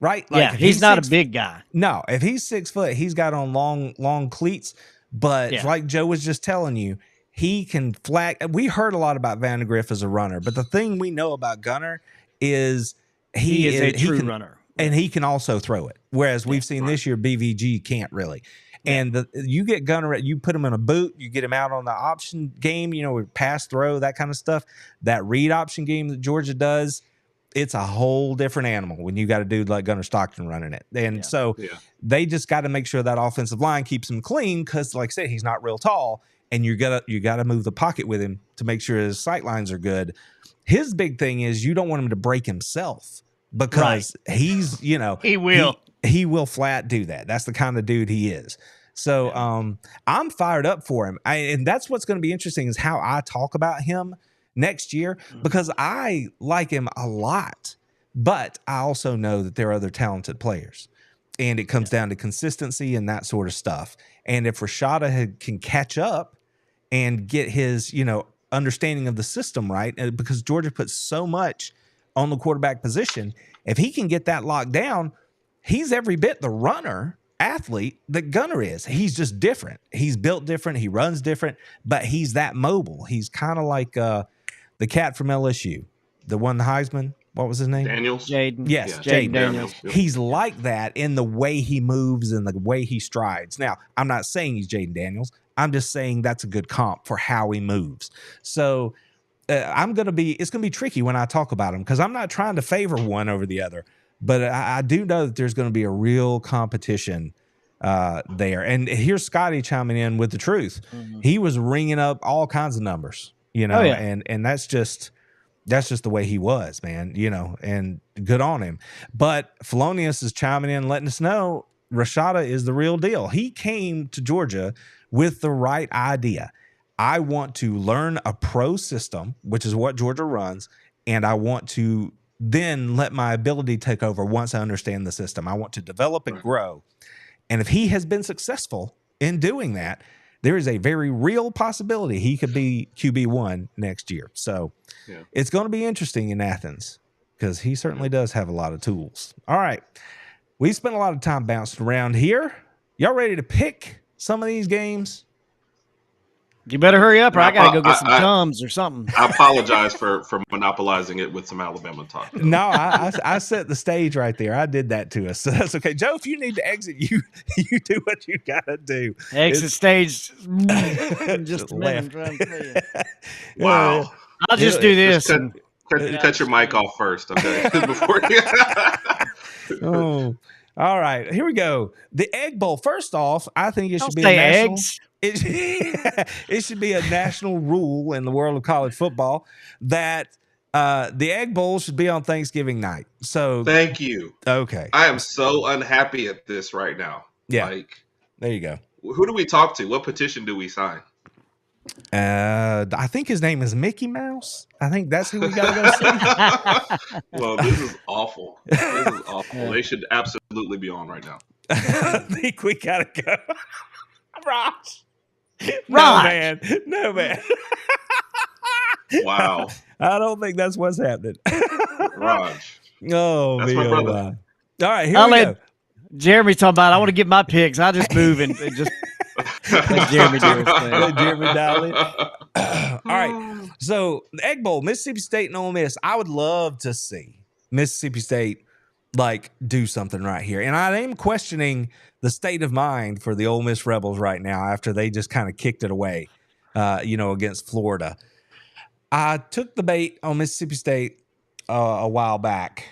right? Like he's not a big guy. No, if he's 6 foot, he's got on long cleats. But like Joe was just telling you, he can flag. We heard a lot about Vandegrift as a runner, but the thing we know about Gunner is he is a true runner, and he can also throw it. Whereas we've seen this year, BVG can't really. And you get Gunner, you put him in a boot, you get him out on the option game, with pass, throw, that kind of stuff. That read option game that Georgia does, it's a whole different animal when you got a dude like Gunner Stockton running it. And so they just got to make sure that offensive line keeps him clean, because, like I said, he's not real tall, and you got to move the pocket with him to make sure his sight lines are good. His big thing is you don't want him to break himself, because he's, he will. He will flat do that. That's the kind of dude he is. So I'm fired up for him. And that's what's going to be interesting, is how I talk about him next year, because I like him a lot, but I also know that there are other talented players, and it comes down to consistency and that sort of stuff. And if Rashada can catch up and get his, understanding of the system right, because Georgia puts so much on the quarterback position, if he can get that locked down, he's every bit the runner athlete that Gunner is. He's just different. He's built different. He runs different, but he's that mobile. He's kind of like the cat from LSU, the one, the Heisman. What was his name? Daniels. Jaden. Yes, Jaden Daniels. He's like that in the way he moves and the way he strides. Now, I'm not saying he's Jaden Daniels. I'm just saying that's a good comp for how he moves. So it's going to be tricky when I talk about him, because I'm not trying to favor one over the other. But I do know that there's going to be a real competition there. And here's Scotty chiming in with the truth. He was ringing up all kinds of numbers, and that's just the way he was, man, and good on him. But Felonius is chiming in, letting us know Rashada is the real deal. He came to Georgia with the right idea. I want to learn a pro system, which is what Georgia runs, and I want to then let my ability take over once I understand the system. I want to develop and grow. And if he has been successful in doing that, there is a very real possibility he could be QB1 next year. So it's going to be interesting in Athens, because he certainly does have a lot of tools. All right. We spent a lot of time bouncing around here. Y'all ready to pick some of these games? You better hurry up, or I got to go get some I- Tums or something. I apologize for monopolizing it with some Alabama talk. No, I set the stage right there. I did that to us, so that's okay. Joe, if you need to exit, you do what you gotta do. Exit stage in just Just a minute. I'm left. trying to tell you. Wow. I'll just do this. Cut your mic off first, okay? Before Oh, all right. Here we go. The Egg Bowl. First off, I think it Don't should be say a national. eggs. It should be a national rule in the world of college football that the Egg Bowl should be on Thanksgiving night. So Thank you. okay. I am so unhappy at this right now. Yeah. Like, There you go. who do we talk to? What petition do we sign? I think his name is Mickey Mouse. I think that's who we got to go see. Well, this is awful. This is awful. They should absolutely be on right now. I think we got to go. Raj. No, Raj. man. No, man. Wow. I don't think that's what's happening. Raj. Oh, That's my man. brother. Wow. All right, here I'll we let go. Jeremy talking about, I want to get my picks. I just move and just let Jeremy do his thing. Let Jeremy dial in. All right. So the Egg Bowl, Mississippi State and Ole Miss. I would love to see Mississippi State like do something right here. And I am questioning the state of mind for the Ole Miss Rebels right now after they just kind of kicked it away, against Florida. I took the bait on Mississippi State a while back,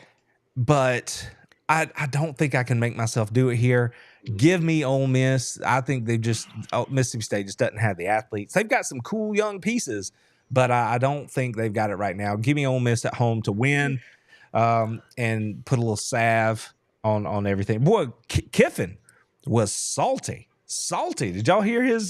but I don't think I can make myself do it here. Give me Ole Miss. I think Mississippi State just doesn't have the athletes. They've got some cool young pieces, but I don't think they've got it right now. Give me Ole Miss at home to win, and put a little salve on everything. Boy, Kiffin was salty. Did y'all hear his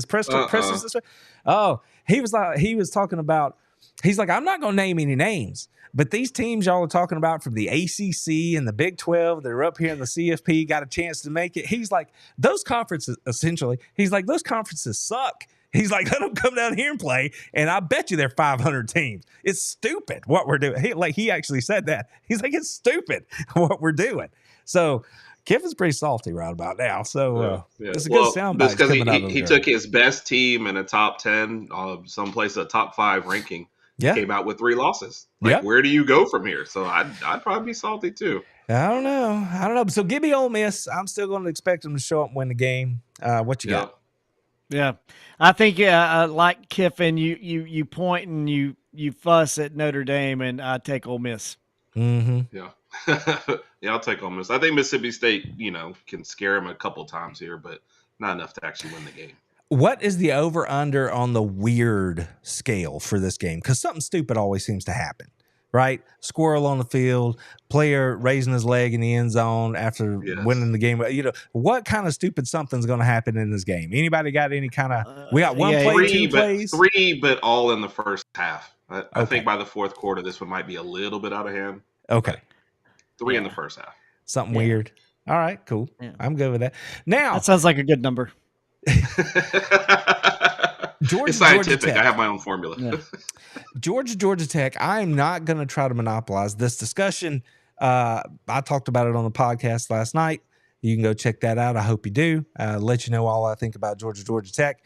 press conference this week? Oh, he was talking about. He's like, I'm not going to name any names. But these teams y'all are talking about from the ACC and the Big 12 that are up here in the CFP got a chance to make it. He's like, those conferences, essentially, those conferences suck. He's like, let them come down here and play, and I bet you they're 500 teams. It's stupid what we're doing. He actually said that. He's like, it's stupid what we're doing. So Kiffin's pretty salty right about now. So it's a good soundbite coming out of he took his best team in a top 10, someplace a top 5 ranking. Yeah. Came out with 3 losses. Like, where do you go from here? So I'd probably be salty too. I don't know. So give me Ole Miss. I'm still going to expect them to show up and win the game. What you got? Yeah, I think like Kiffin, you point and you fuss at Notre Dame, and I take Ole Miss. Mm-hmm. Yeah, yeah, I'll take Ole Miss. I think Mississippi State, can scare them a couple times here, but not enough to actually win the game. What is the over-under on the weird scale for this game? Because something stupid always seems to happen, right? Squirrel on the field, player raising his leg in the end zone after winning the game. What kind of stupid something's going to happen in this game? Anybody got any kind of – we got one play, 2 plays? 3, but all in the first half. I think by the fourth quarter, this one might be a little bit out of hand. Okay. 3 in the first half. Something weird. All right, cool. Yeah. I'm good with that. Now – that sounds like a good number. It's scientific. I have my own formula. Yeah. Georgia Tech. I am not going to try to monopolize this discussion. I talked about it on the podcast last night. You can go check that out. I hope you do. Let you know all I think about Georgia Tech.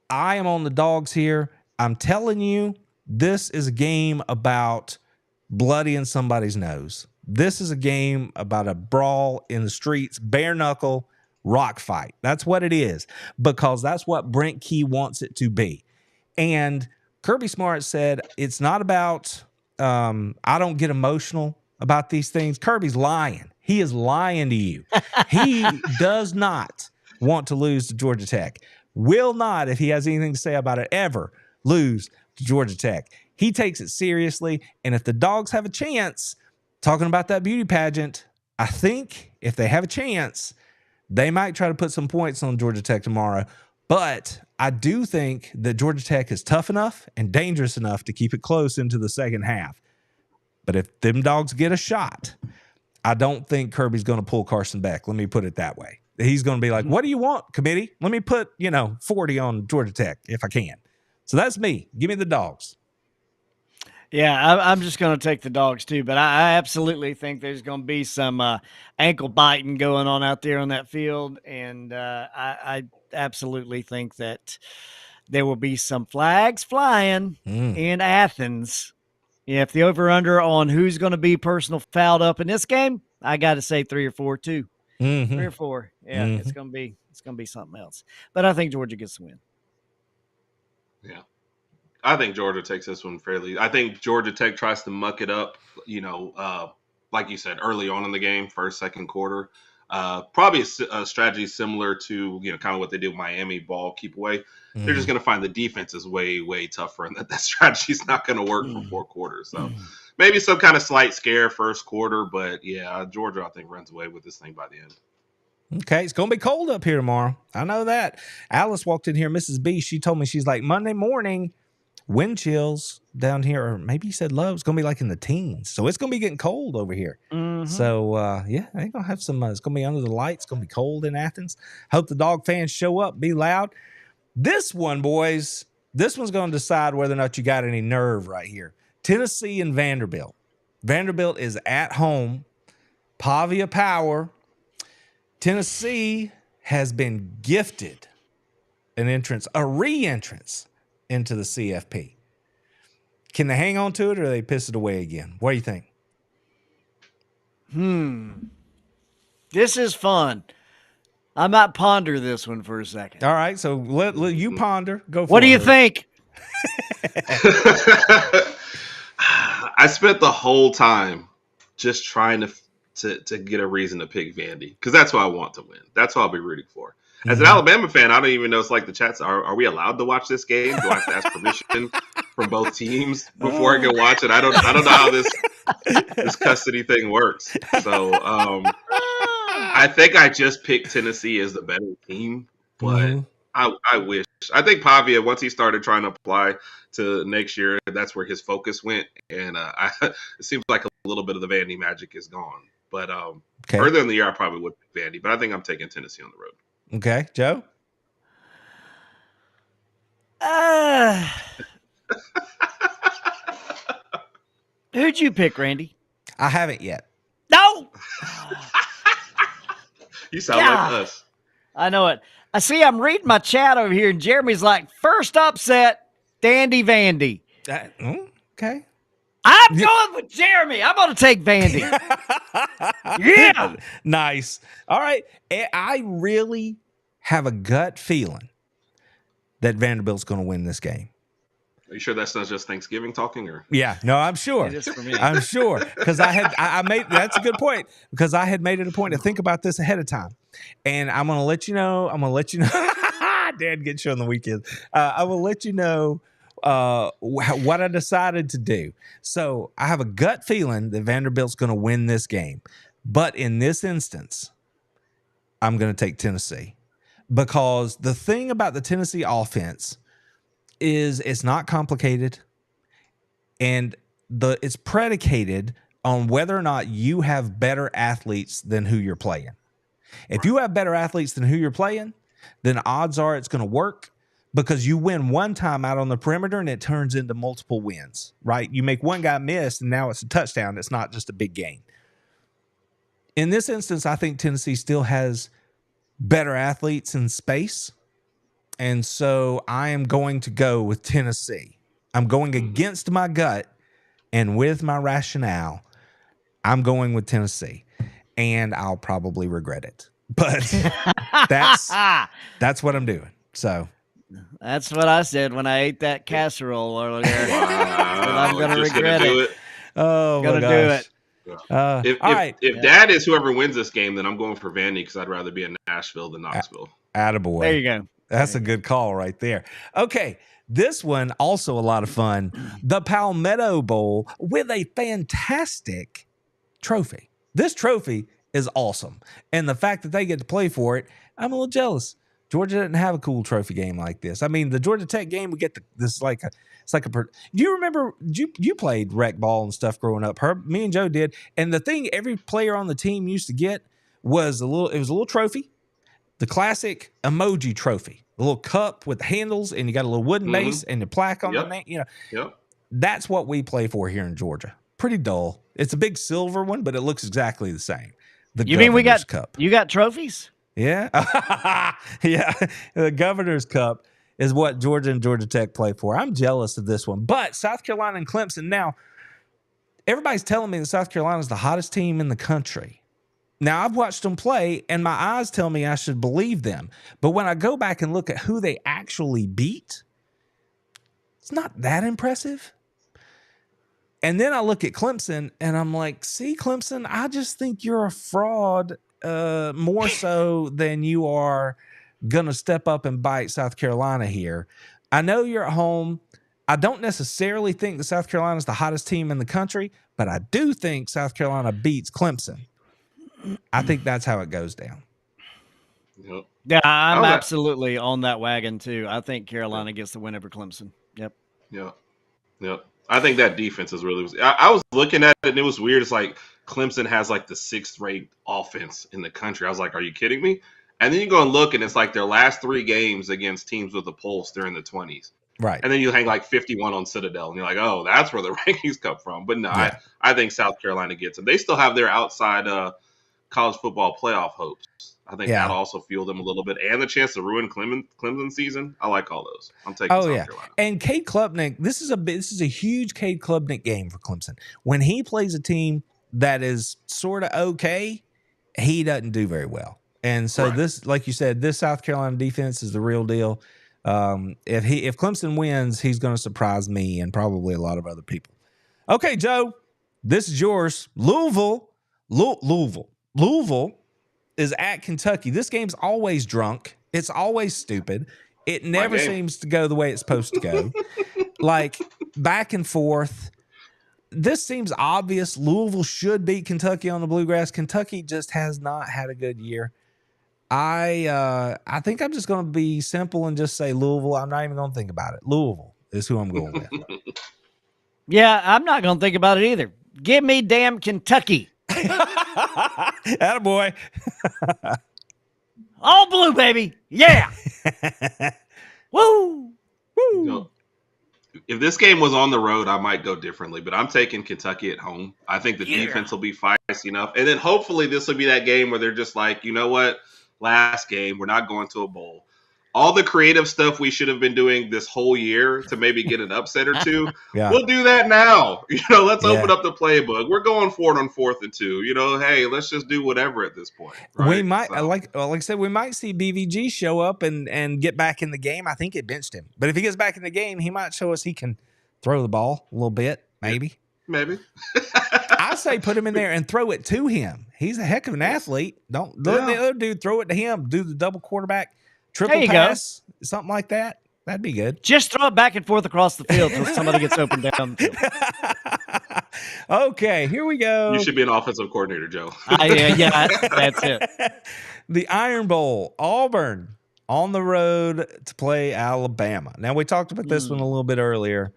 I am on the Dogs here. I'm telling you, this is a game about bloodying somebody's nose. This is a game about a brawl in the streets, bare knuckle, rock fight. That's what it is, because that's what Brent Key wants it to be. And Kirby Smart said it's not about I don't get emotional about these things. Kirby's lying. He is lying to you. He does not want to lose to Georgia Tech. Will not, if he has anything to say about it, ever lose to Georgia Tech. He takes it seriously, and if the Dogs have a chance, talking about that beauty pageant, I think if they have a chance, they might try to put some points on Georgia Tech tomorrow. But I do think that Georgia Tech is tough enough and dangerous enough to keep it close into the second half. But if them Dogs get a shot, I don't think Kirby's going to pull Carson Beck. Let me put it that way. He's going to be like, what do you want, committee? Let me put, 40 on Georgia Tech if I can. So that's me. Give me the Dogs. Yeah, I'm just going to take the Dogs too, but I absolutely think there's going to be some ankle biting going on out there on that field, and I absolutely think that There will be some flags flying in Athens. Yeah, if the over-under on who's going to be personal fouled up in this game, I got to say 3 or 4 too. 3 or 4. Yeah, it's going to be something else. But I think Georgia gets the win. Yeah. I think Georgia takes this one fairly. I think Georgia Tech tries to muck it up, like you said, early on in the game, first, second quarter. Probably a strategy similar to, kind of what they did with Miami, ball, keep away. They're just going to find the defense is way, way tougher, and that strategy is not going to work for 4 quarters. So maybe some kind of slight scare first quarter, but yeah, Georgia, I think, runs away with this thing by the end. Okay, it's going to be cold up here tomorrow. I know that. Alice walked in here, Mrs. B, she told me, she's like, Monday morning, wind chills down here, or maybe you said low, it's going to be like in the teens. So it's going to be getting cold over here. So, yeah, they're going to have some, it's going to be under the lights. It's going to be cold in Athens. Hope the Dog fans show up, be loud. This one, boys, this one's going to decide whether or not you got any nerve right here. Tennessee and Vanderbilt. Vanderbilt is at home. Pavia Power. Tennessee has been gifted a re-entrance into the CFP. Can they hang on to it or they piss it away again? What do you think? This is fun. I might ponder this one for a second. All right, so let you ponder. Go for it. What do you think? I spent the whole time just trying to get a reason to pick Vandy because that's what I want to win. That's what I'll be rooting for. As an Alabama fan, I don't even know. It's like the chats. Are we allowed to watch this game? Do I have to ask permission from both teams before I can watch it? I don't know how this custody thing works. So I think I just picked Tennessee as the better team, but I wish. I think Pavia, once he started trying to apply to next year, that's where his focus went, and it seems like a little bit of the Vandy magic is gone. But earlier in the year, I probably would pick Vandy, but I think I'm taking Tennessee on the road. Okay, Joe? Who'd you pick, Randy? I haven't yet. No! You sound like us. I know it. I see I'm reading my chat over here, and Jeremy's like, first upset, Dandy Vandy. Okay. I'm going with Jeremy. I'm going to take Vandy. Yeah. Nice. All right. I really have a gut feeling that Vanderbilt's going to win this game. Are you sure that's not just Thanksgiving talking, or? Yeah, no, I'm sure. I'm sure because I made that's a good point because I had made it a point to think about this ahead of time, and I'm going to let you know. Dad gets you on the weekend. I will let you know what I decided to do. So I have a gut feeling that Vanderbilt's going to win this game, but in this instance, I'm going to take Tennessee because the thing about the Tennessee offense is it's not complicated and it's predicated on whether or not you have better athletes than who you're playing. If you have better athletes than who you're playing, then odds are it's going to work because you win one time out on the perimeter and it turns into multiple wins, right? You make one guy miss and now it's a touchdown. It's not just a big gain. In this instance, I think Tennessee still has better athletes in space. And so I am going to go with Tennessee. I'm going against my gut and with my rationale. I'm going with Tennessee, and I'll probably regret it. But that's what I'm doing. So that's what I said when I ate that casserole earlier. Wow. I'm going to regret it. Oh, going to do it. If Dad is whoever wins this game, then I'm going for Vandy because I'd rather be in Nashville than Knoxville. Attaboy. There you go. That's a good call right there. Okay, this one also a lot of fun. The Palmetto Bowl with a fantastic trophy. This trophy is awesome. And the fact that they get to play for it, I'm a little jealous. Georgia didn't have a cool trophy game like this. I mean, the Georgia Tech game, we get do you remember you played rec ball and stuff growing up? Me and Joe did. And the thing every player on the team used to get was a little trophy. The classic emoji trophy, the little cup with the handles, and you got a little wooden base and the plaque on the name. That's what we play for here in Georgia. Pretty dull. It's a big silver one, but it looks exactly the same. You mean cup? You got trophies? Yeah, yeah. The Governor's Cup is what Georgia and Georgia Tech play for. I'm jealous of this one. But South Carolina and Clemson, now, everybody's telling me that South Carolina is the hottest team in the country. Now, I've watched them play, and my eyes tell me I should believe them. But when I go back and look at who they actually beat, it's not that impressive. And then I look at Clemson, and I'm like, see, Clemson, I just think you're a fraud more so than you are going to step up and bite South Carolina here. I know you're at home. I don't necessarily think that South Carolina is the hottest team in the country, but I do think South Carolina beats Clemson. I think that's how it goes down. Yep. Yeah, I'm absolutely on that wagon too. I think Carolina gets the win over Clemson. Yep. I think that defense is really. I was looking at it and it was weird. It's like Clemson has like the 6th ranked offense in the country. I was like, are you kidding me? And then you go and look and it's like their last 3 games against teams with a pulse, they're in the 20s. Right. And then you hang like 51 on Citadel and you're like, oh, that's where the rankings come from. But no, yeah. I think South Carolina gets them. They still have their outside college football playoff hopes. I think that'll also fuel them a little bit, and the chance to ruin Clemson's season. I like all those. I'm taking South Carolina. And Cade Klubnik, this is a huge Cade Klubnik game for Clemson. When he plays a team that is sort of okay, he doesn't do very well. And so this, like you said, this South Carolina defense is the real deal. If Clemson wins, he's going to surprise me and probably a lot of other people. Okay, Joe, this is yours. Louisville is at Kentucky. This game's always drunk. It's always stupid. It never seems to go the way it's supposed to go. Like, back and forth. This seems obvious. Louisville should beat Kentucky on the Bluegrass. Kentucky just has not had a good year. I think I'm just going to be simple and just say Louisville. I'm not even going to think about it. Louisville is who I'm going with. Yeah, I'm not going to think about it either. Give me damn Kentucky. Attaboy. All blue, baby. Yeah. Woo. Woo. You know, if this game was on the road, I might go differently, but I'm taking Kentucky at home. I think the defense will be feisty enough. And then hopefully this will be that game where they're just like, you know what? Last game, we're not going to a bowl. All the creative stuff we should have been doing this whole year to maybe get an upset or two, we'll do that now. Let's open up the playbook. We're going for it on 4th and 2. Hey, let's just do whatever at this point. Right? We might, like I said, we might see BVG show up and get back in the game. I think it benched him. But if he gets back in the game, he might show us he can throw the ball a little bit, maybe. Maybe. I say put him in there and throw it to him. He's a heck of an athlete. Don't let the other dude throw it to him. Do the double quarterback. Triple pass, something like that. That'd be good. Just throw it back and forth across the field until somebody gets open down the field. Okay, here we go. You should be an offensive coordinator, Joe. Yeah, that's it. The Iron Bowl, Auburn on the road to play Alabama. Now, we talked about this one a little bit earlier.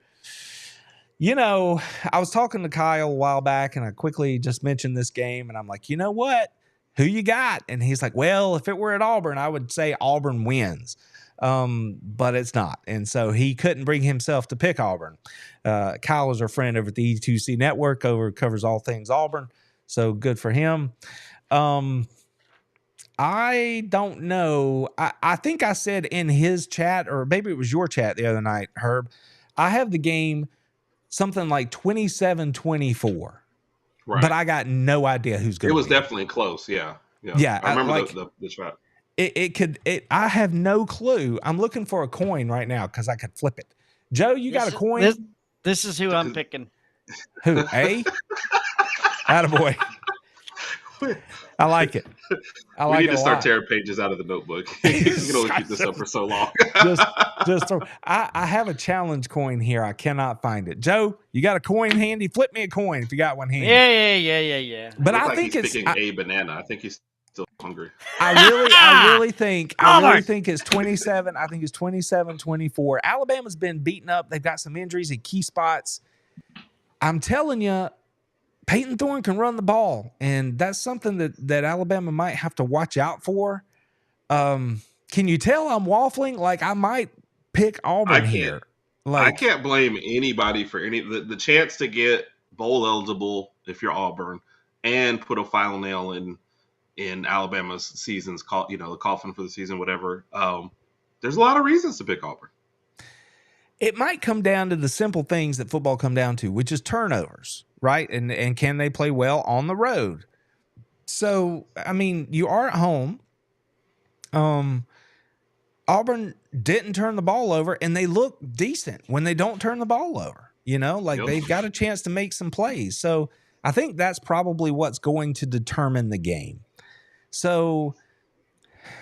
I was talking to Kyle a while back, and I quickly just mentioned this game, and I'm like, you know what? Who you got? And he's like, well, if it were at Auburn, I would say Auburn wins. But it's not. And so he couldn't bring himself to pick Auburn. Kyle is our friend over at the E2C Network, covers all things Auburn. So good for him. I don't know. I think I said in his chat, or maybe it was your chat the other night, Herb, I have the game something like 27-24. Right. But I got no idea who's going to win. It was definitely close, yeah. I remember the shot. I have no clue. I'm looking for a coin right now because I could flip it. Joe, you got a coin? This is who I'm picking. Who, A? Attaboy. I like it. We need to start tearing pages out of the notebook. You can only keep this up for so long. just throw. I have a challenge coin here. I cannot find it. Joe, you got a coin handy? Flip me a coin if you got one handy. Yeah. But I think he's picking a banana. I think he's still hungry. I really think it's 27. I think it's 27-24. Alabama's been beaten up. They've got some injuries at key spots. I'm telling you, Peyton Thorne can run the ball, and that's something that Alabama might have to watch out for. Can you tell I'm waffling? Like, I might pick Auburn here. I can't blame anybody for the chance to get bowl eligible if you're Auburn and put a final nail in Alabama's season's the coffin for the season, whatever. There's a lot of reasons to pick Auburn. It might come down to the simple things that football come down to, which is turnovers, right? And can they play well on the road? So, I mean, you are at home. Auburn didn't turn the ball over, and they look decent when they don't turn the ball over. They've got a chance to make some plays. So I think that's probably what's going to determine the game. So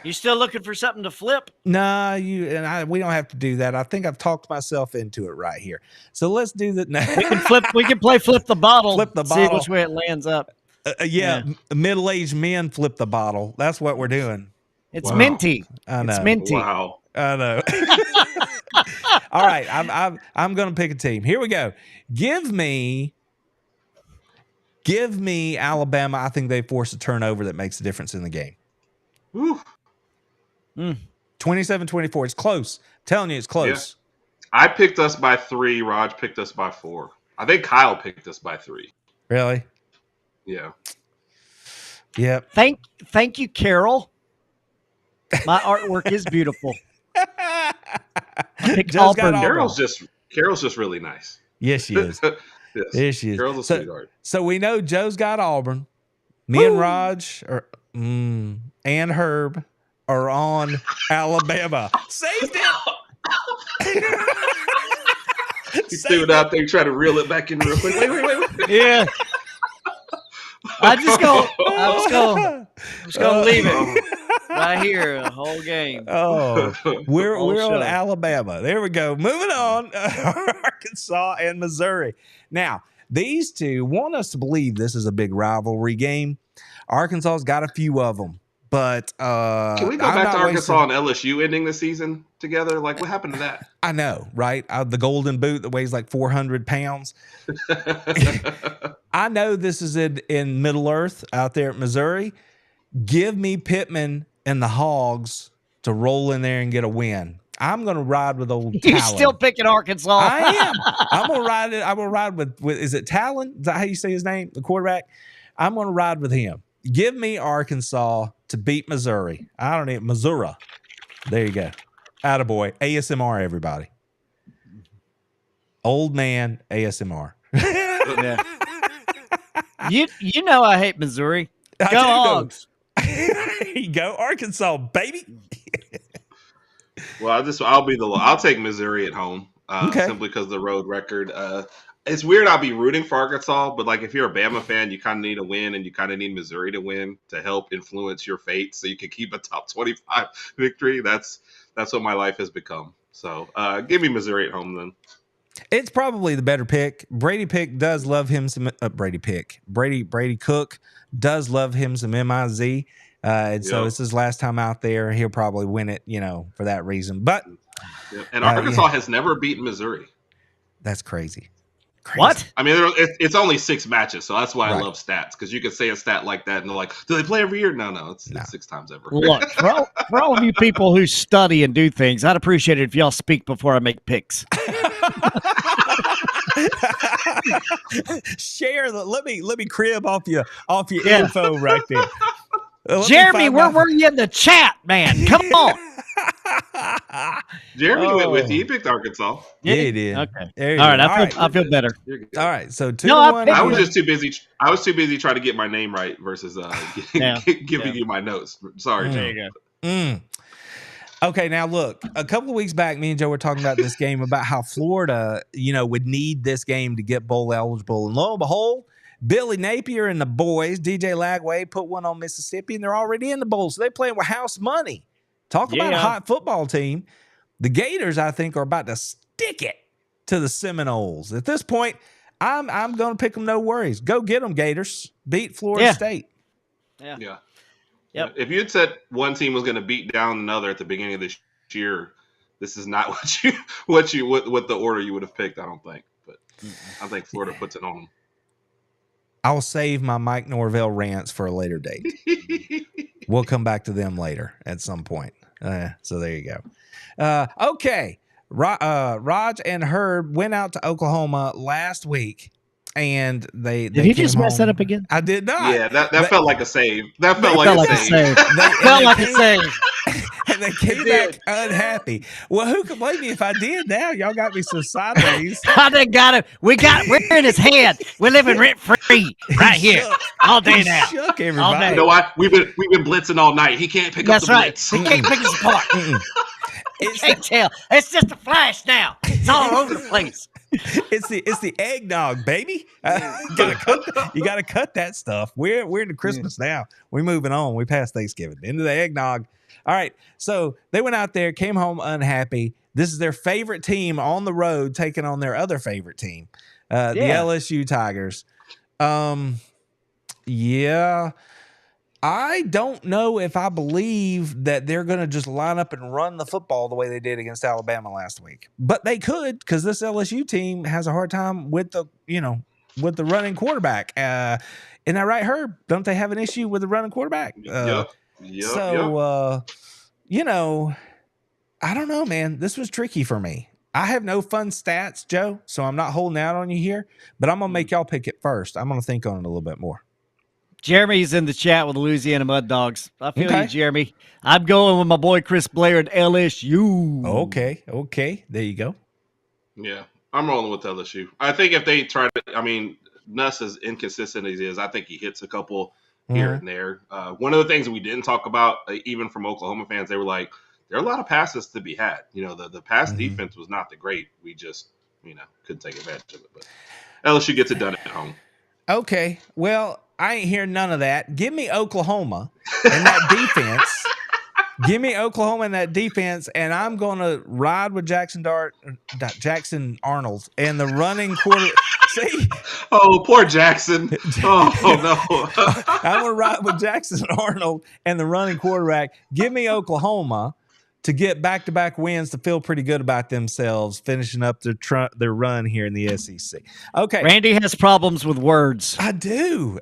you still looking for something to flip? Nah, we don't have to do that. I think I've talked myself into it right here. So let's do that. We can play flip the bottle. Flip the bottle. See which way it lands up. Middle-aged men flip the bottle. That's what we're doing. It's minty. I know. It's minty. Wow. I know. All right, I'm going to pick a team. Here we go. Give me Alabama. I think they force a turnover that makes a difference in the game. Woo. 27-24. It's close. I'm telling you, it's close. Yeah. I picked us by 3. Raj picked us by 4. I think Kyle picked us by 3. Really? Yeah. Yep. Thank you, Carol. My artwork is beautiful. Carol's just really nice. Yes, she is. Yes, she is. Carol's a sweetheart. So we know Joe's got Auburn. Me and Raj and Herb are on Alabama. Saved it. He's stood out there trying to reel it back in real quick. Wait. Yeah. I'm just gonna leave it right here the whole game. Oh, we're on Alabama. There we go. Moving on, Arkansas and Missouri. Now, these two want us to believe this is a big rivalry game. Arkansas's got a few of them, but can we go back to Arkansas and LSU ending the season together? Like, what happened to that? I know, right? The golden boot that weighs like 400 pounds. I know this is in Middle Earth out there at Missouri. Give me Pittman and the Hogs to roll in there and get a win. I'm going to ride with old Talon. You're still picking Arkansas. I am. I'm going to ride it. I'm going to ride with, is it Talon? Is that how you say his name? The quarterback? I'm going to ride with him. Give me Arkansas to beat Missouri. I don't know. Missouri. There you go. Attaboy. ASMR, everybody. Old man ASMR. Yeah. You know I hate Missouri. Go Hogs. Go Arkansas, baby. Well, I'll take Missouri at home simply because of the road record. It's weird. I'll be rooting for Arkansas, but like if you're a Bama fan, you kind of need a win, and you kind of need Missouri to win to help influence your fate, so you can keep a top 25 victory. That's what my life has become. So give me Missouri at home then. It's probably the better pick. Brady does love him some Brady Cook does love him some MIZ. So it's his last time out there. He'll probably win it, for that reason. But and Arkansas has never beaten Missouri. That's crazy. What? I mean, it's only 6 matches, so that's why I love stats, because you can say a stat like that and they're like, do they play every year? No, it's 6 times ever. Look, for all of you people who study and do things, I'd appreciate it if y'all speak before I make picks. Share let me crib off your info right there. Jeremy, where were you in the chat, man? Come on. Jeremy went with you. He picked Arkansas. Yeah, he did. Okay. All right. I feel better. All right. So 2-1. I was just too busy. I was too busy trying to get my name right versus giving you my notes. Sorry. There you go. Okay, now look, a couple of weeks back, me and Joe were talking about this game, about how Florida, would need this game to get bowl eligible. And lo and behold, Billy Napier and the boys, DJ Lagway, put one on Mississippi, and they're already in the bowl. So they're playing with house money. Talk about a hot football team. The Gators, I think, are about to stick it to the Seminoles. At this point, I'm going to pick them, no worries. Go get them, Gators. Beat Florida State. Yeah. Yep. If you had said one team was going to beat down another at the beginning of this year, this is not what the order you would have picked, I don't think. But I think Florida puts it on them. I'll save my Mike Norvell rants for a later date. We'll come back to them later at some point. So there you go. Okay. Raj and Herb went out to Oklahoma last week and they Did he came just mess that home. up again? I did not. Yeah, that felt like a save. That They felt like Felt a like a save. save. Felt like a save. And they came back unhappy. Well, who can blame me if I did? Now y'all got me so sideways. I done got him. We're in his head. We're living rent free right here Shook. all day He now. shook All everybody. day. You know what? We've been blitzing all night. He can't pick That's up the right. blitz. He can't pick us apart. It's Can't tell. It's just a flash now. It's all over the place. it's the eggnog, baby. You gotta cut that stuff. We're into Christmas now. We're moving on. We passed Thanksgiving into the eggnog. All right. So they went out there, came home unhappy. This is their favorite team on the road taking on their other favorite team, the LSU Tigers. Yeah. I don't know if I believe that they're going to just line up and run the football the way they did against Alabama last week, but they could, because this LSU team has a hard time with the running quarterback. Isn't that right, Herb? Don't they have an issue with the running quarterback? Yep. I don't know, man. This was tricky for me. I have no fun stats, Joe, so I'm not holding out on you here, but I'm going to make y'all pick it first. I'm going to think on it a little bit more. Jeremy's in the chat with the Louisiana Mud Dogs. I feel you, Jeremy. I'm going with my boy Chris Blair at LSU. Okay. There you go. Yeah, I'm rolling with LSU. I think if they try to, Nuss, as inconsistent as he is, I think he hits a couple here and there. One of the things we didn't talk about, even from Oklahoma fans, they were like, there are a lot of passes to be had. The pass defense was not the great. We just, couldn't take advantage of it. But LSU gets it done at home. Okay. Well, I ain't hearing none of that. Give me Oklahoma and that defense. Give me Oklahoma and that defense, and I'm going to ride with Jackson Arnold and the running quarter. See? Oh, poor Jackson. Oh, no. I'm going to ride with Jackson Arnold and the running quarterback. Give me Oklahoma to get back-to-back wins to feel pretty good about themselves, finishing up their run here in the SEC. Okay. Randy has problems with words. I do.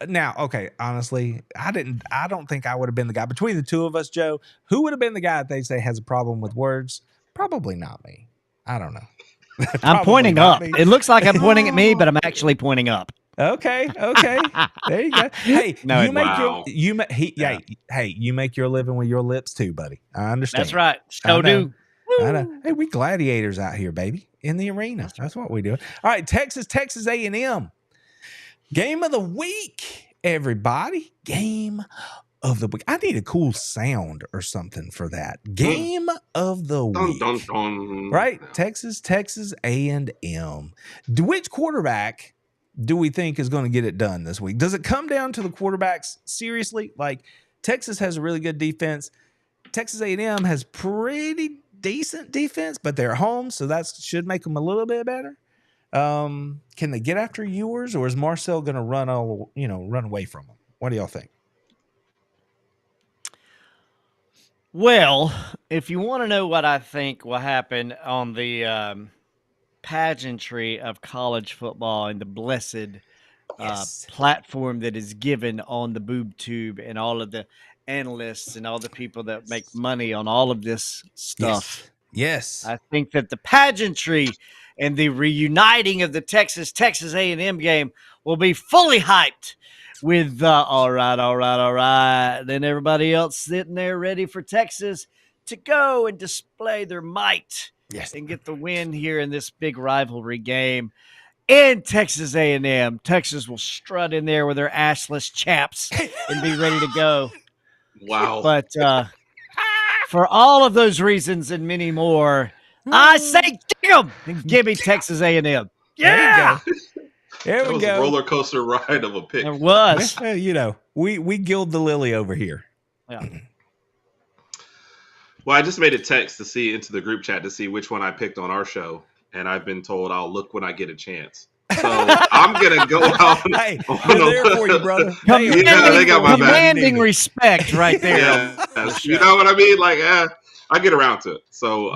Now, okay, honestly, I don't think I would have been the guy. Between the two of us, Joe, who would have been the guy that they say has a problem with words? Probably not me. I don't know. I'm pointing up. It looks like I'm pointing at me, but I'm actually pointing up. Okay. There you go. Hey, No, you make your living with your lips too, buddy. I understand. That's right. So do. I know. Hey, we gladiators out here, baby, in the arena. That's what we do. All right, Texas A&M. Game of the week, everybody. Game of the week. I need a cool sound or something for that. Game of the week. Dun, dun, dun. Right? Texas A&M. Which quarterback do we think is going to get it done this week? Does it come down to the quarterbacks? Seriously? Like, Texas has a really good defense. Texas A&M has pretty decent defense, but they're home, so that should make them a little bit better. Can they get after Ewers, or is Marcel going to run away from them? What do y'all think? Well, if you want to know what I think will happen on the pageantry of college football and the blessed platform that is given on the boob tube and all of the analysts and all the people that make money on all of this stuff. Yes. I think that the pageantry and the reuniting of the Texas A&M game will be fully hyped with all right. Then everybody else sitting there ready for Texas to go and display their might and get the win here in this big rivalry game. In Texas A&M, Texas will strut in there with their assless chaps and be ready to go. Wow. But for all of those reasons and many more, I say damn and give me Texas A&M. Yeah. There we go. A roller coaster ride of a pick. It was. We gild the lily over here. Yeah. Well, I just made a text to see into the group chat to see which one I picked on our show, and I've been told I'll look when I get a chance. So I'm gonna go out. Hey, they're there for you, brother. They got my back. Commanding respect right there. Yeah, you know what I mean? Like, I get around to it. So,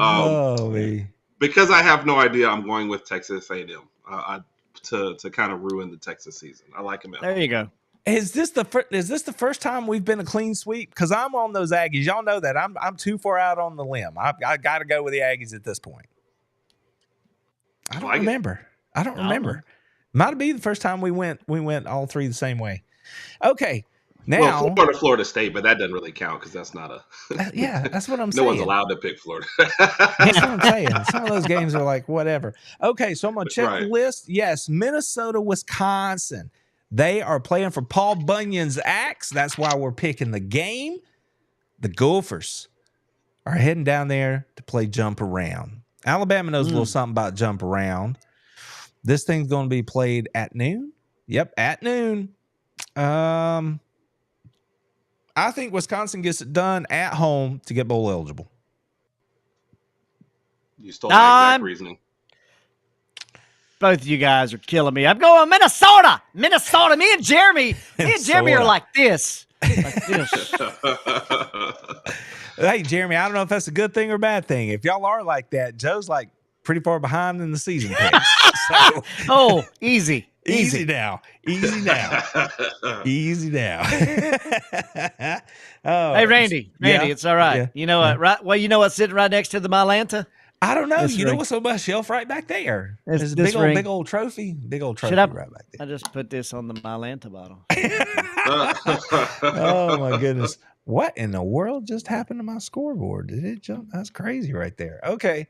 because I have no idea, I'm going with Texas A&M to kind of ruin the Texas season. I like them. There you go. Is this the first time we've been a clean sweep? Because I'm on those Aggies. Y'all know that I'm too far out on the limb. I got to go with the Aggies at this point. I don't remember. Might be the first time we went all three the same way. Okay. Now, Florida State, but that doesn't really count because that's not a. Yeah, that's what I'm no saying. one's allowed to pick Florida. That's what I'm saying. Some of those games are like whatever. Okay, so I'm gonna check the list. Yes, Minnesota, Wisconsin. They are playing for Paul Bunyan's Axe. That's why we're picking the game. The Gophers are heading down there to play jump around. Alabama knows a little something about jump around. This thing's going to be played at noon. Yep, at noon. I think Wisconsin gets it done at home to get bowl eligible. You stole my exact reasoning. Both of you guys are killing me. I'm going Minnesota. Minnesota. Me and Jeremy are like this. Hey, Jeremy, I don't know if that's a good thing or a bad thing. If y'all are like that, Joe's like pretty far behind in the season picks. So, easy. Easy now. Easy now. Easy now. Hey, Randy, it's all right. Yeah. You know what? Right. Well, you know what's sitting right next to the Mylanta? I don't know. You know what's on my shelf right back there? There's a big old trophy. Big old trophy right back there. I just put this on the Mylanta bottle. Oh my goodness. What in the world just happened to my scoreboard? Did it jump? That's crazy right there. Okay.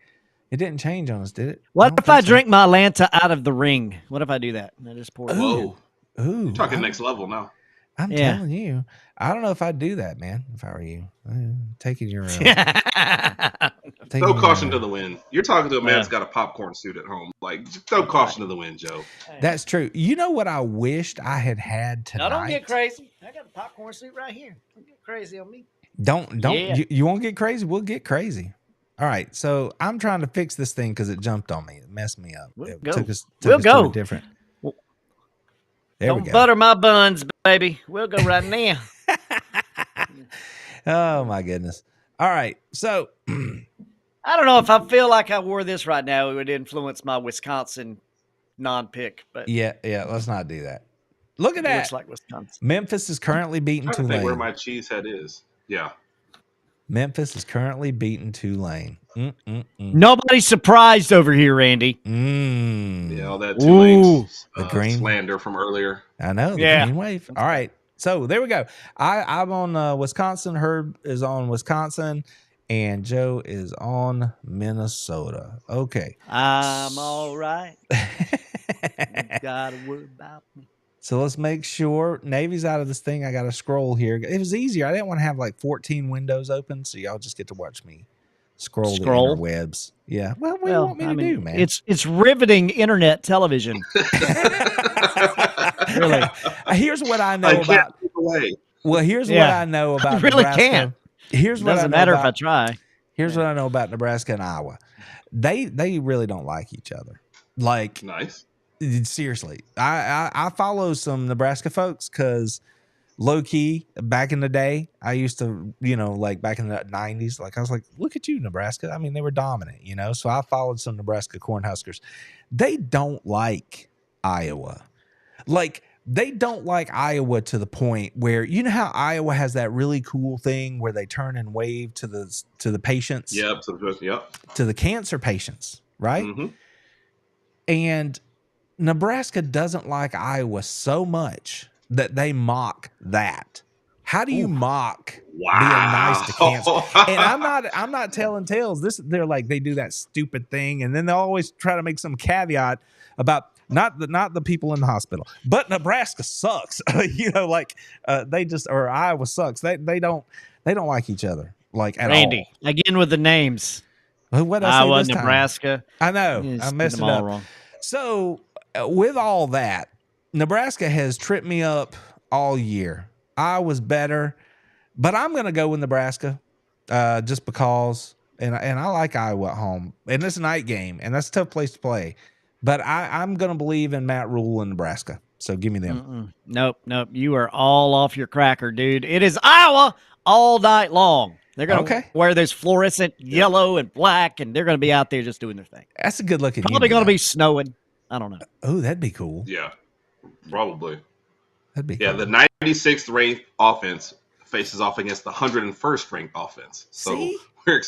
It didn't change on us, did it? What if I drink my Lanta out of the ring? What if I do that? And I just pour it. Whoa. You're talking next level now. I'm telling you. I don't know if I'd do that, man, if I were you. Taking your throw caution to the wind. You're talking to a man that's got a popcorn suit at home. Like, just throw caution to the wind, Joe. That's true. You know what I wished I had tonight? No, don't get crazy. I got a popcorn suit right here. Don't get crazy on me. Don't. You won't get crazy? We'll get crazy. All right, so I'm trying to fix this thing because it jumped on me. It messed me up. We'll it go. Took us to a different. There we go. Don't butter my buns, baby. We'll go right now. Oh, my goodness. All right, so. I don't know if I feel like I wore this right now. It would influence my Wisconsin non-pick. But Yeah, let's not do that. Look at that. Looks like Wisconsin. Memphis is currently beating Tulane. I think where my cheese head is. Yeah. Memphis is currently beating Tulane. Nobody's surprised over here, Randy. Yeah, all that Tulane slander from earlier. I know. The green wave. All right. So there we go. I'm on Wisconsin. Herb is on Wisconsin. And Joe is on Minnesota. Okay. I'm all right. You gotta worry about me. So let's make sure Navy's out of this thing. I got to scroll here. It was easier. I didn't want to have like 14 windows open, so y'all just get to watch me scroll the interwebs. Yeah. Well, what do you want me to do, man? It's riveting internet television. Really. Here's what I know about. Well, here's what I know about. I really Nebraska. can't. Here's what doesn't matter if I try. Here's what I know about Nebraska and Iowa. They really don't like each other. Like, nice. Seriously, I follow some Nebraska folks because low key back in the day, I used to, like back in the 90s, like I was like, look at you, Nebraska. I mean, they were dominant, so I followed some Nebraska Cornhuskers. They don't like Iowa. Like, they don't like Iowa to the point where, you know how Iowa has that really cool thing where they turn and wave to the patients? Yep. To the cancer patients, right? Mm-hmm. And Nebraska doesn't like Iowa so much that they mock that. How do you mock being nice to cancer? And I'm not telling tales. They're like, they do that stupid thing, and then they always try to make some caveat about not the people in the hospital, but Nebraska sucks. Or Iowa sucks. They don't like each other like at Randy, all. Again with the names. What Iowa, Nebraska. I know. I messed it up. Wrong. So with all that, Nebraska has tripped me up all year. Iowa's better, but I'm going to go with Nebraska just because. And I like Iowa at home. And it's a night game, and that's a tough place to play. But I'm going to believe in Matt Rule in Nebraska. So give me them. Nope. You are all off your cracker, dude. It is Iowa all night long. They're going to wear those fluorescent yellow and black, and they're going to be out there just doing their thing. That's a good looking. Probably going to be snowing. I don't know. Oh, that'd be cool. Yeah, probably. That'd be cool. The 96th ranked offense faces off against the 101st ranked offense. So see? we're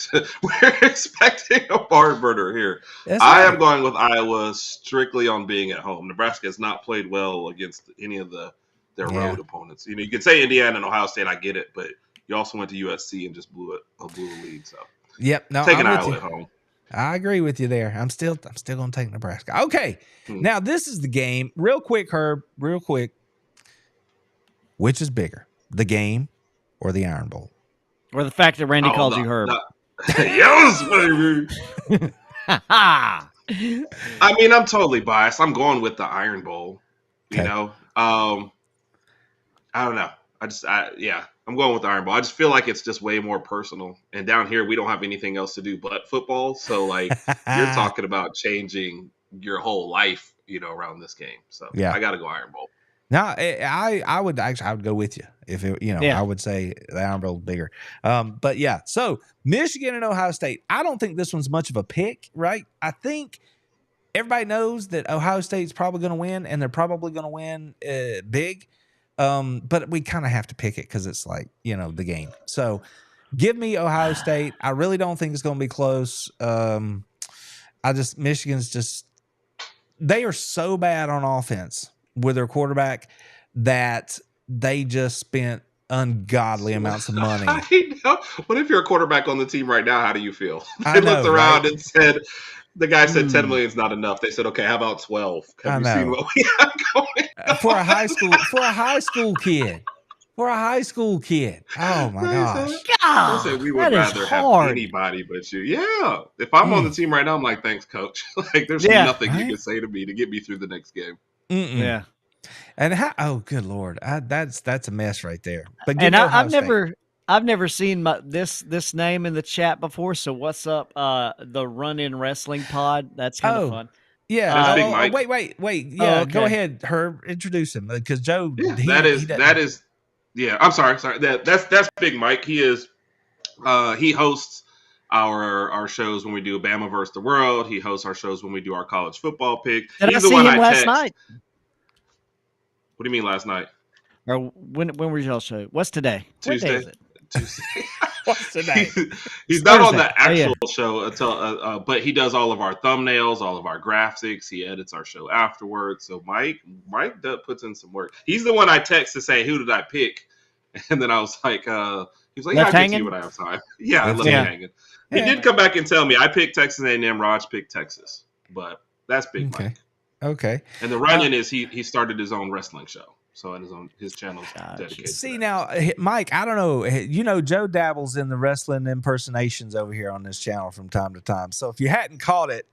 expecting a barn burner here. That's I right. am going with Iowa strictly on being at home. Nebraska has not played well against any of their road opponents. You can say Indiana and Ohio State, I get it, but you also went to USC and just blew a lead. So Yep. No, taking I'm with Iowa you. at home. I agree with you there. I'm still going to take Nebraska. Okay. Now this is the game. Real quick, Herb. Real quick. Which is bigger, the game or the Iron Bowl? Or the fact that Randy called you Herb. Yes, baby. I mean, I'm totally biased. I'm going with the Iron Bowl. You know, I don't know. I'm going with the Iron Bowl. I just feel like it's just way more personal. And down here, we don't have anything else to do but football. So, like, you're talking about changing your whole life, around this game. So, I got to go Iron Bowl. No, I would go with you if it, I would say the Iron Bowl is bigger. But yeah, so Michigan and Ohio State. I don't think this one's much of a pick, right? I think everybody knows that Ohio State's probably going to win, and they're probably going to win big. But we kind of have to pick it because it's like the game. So give me Ohio State. I really don't think it's going to be close. Michigan's just they are so bad on offense with their quarterback that they just spent ungodly amounts of money. I know. What if you're a quarterback on the team right now? How do you feel? They looked around and said, the guy said 10 million is not enough. They said, okay, how about 12? Have you seen what we have going? For a high school kid. Oh my gosh. I said we would rather have anybody but you. Yeah. If I'm on the team right now, I'm like, thanks, coach. Like there's nothing you can say to me to get me through the next game. Yeah. And oh, good Lord, that's a mess right there. But I've never seen this name in the chat before. So what's up? The Run In Wrestling Pod. That's kind of fun. Yeah. Big Mike. Wait. Yeah. Go ahead, Herb. Introduce him because Joe. Yeah, that is. Yeah. I'm sorry. That's Big Mike. He is. He hosts our shows when we do Bama versus the World. He hosts our shows when we do our college football pick. Did I see him last night? What do you mean last night? Or when were y'all show? What's today? Tuesday. What day is it? Tuesday. What's today? He's not on the actual show until, but he does all of our thumbnails, all of our graphics. He edits our show afterwards. So Mike puts in some work. He's the one I text to say, who did I pick? And then I was like, he was like, I'll get to you when I have time. Yeah, I left me hanging. He did come back and tell me I picked Texas A&M. Raj picked Texas, but that's Big Mike. Okay. And the run-in is he started his own wrestling show. So his channel dedicated. See now, Mike, I don't know. Joe dabbles in the wrestling impersonations over here on this channel from time to time. So if you hadn't caught it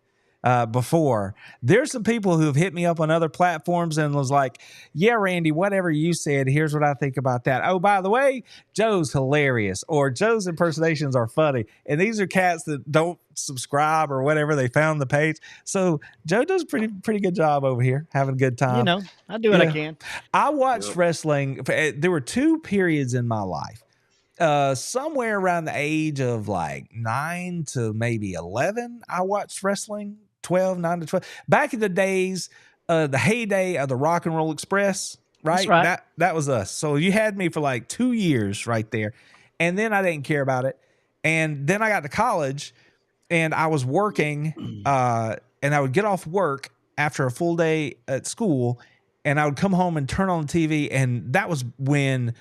before, there's some people who have hit me up on other platforms and was like, yeah, Randy, whatever you said, here's what I think about that. Oh, by the way, Joe's hilarious, or Joe's impersonations are funny. And these are cats that don't subscribe or whatever. They found the page. So Joe does pretty good job over here, having a good time. I do what I can. I watched wrestling. There were two periods in my life. Somewhere around the age of like 9 to maybe 11, I watched wrestling. 9 to 12. Back in the days, the heyday of the Rock and Roll Express, right? That's right. That was us. So you had me for like 2 years right there. And then I didn't care about it. And then I got to college and I was working and I would get off work after a full day at school and I would come home and turn on the TV. And that was when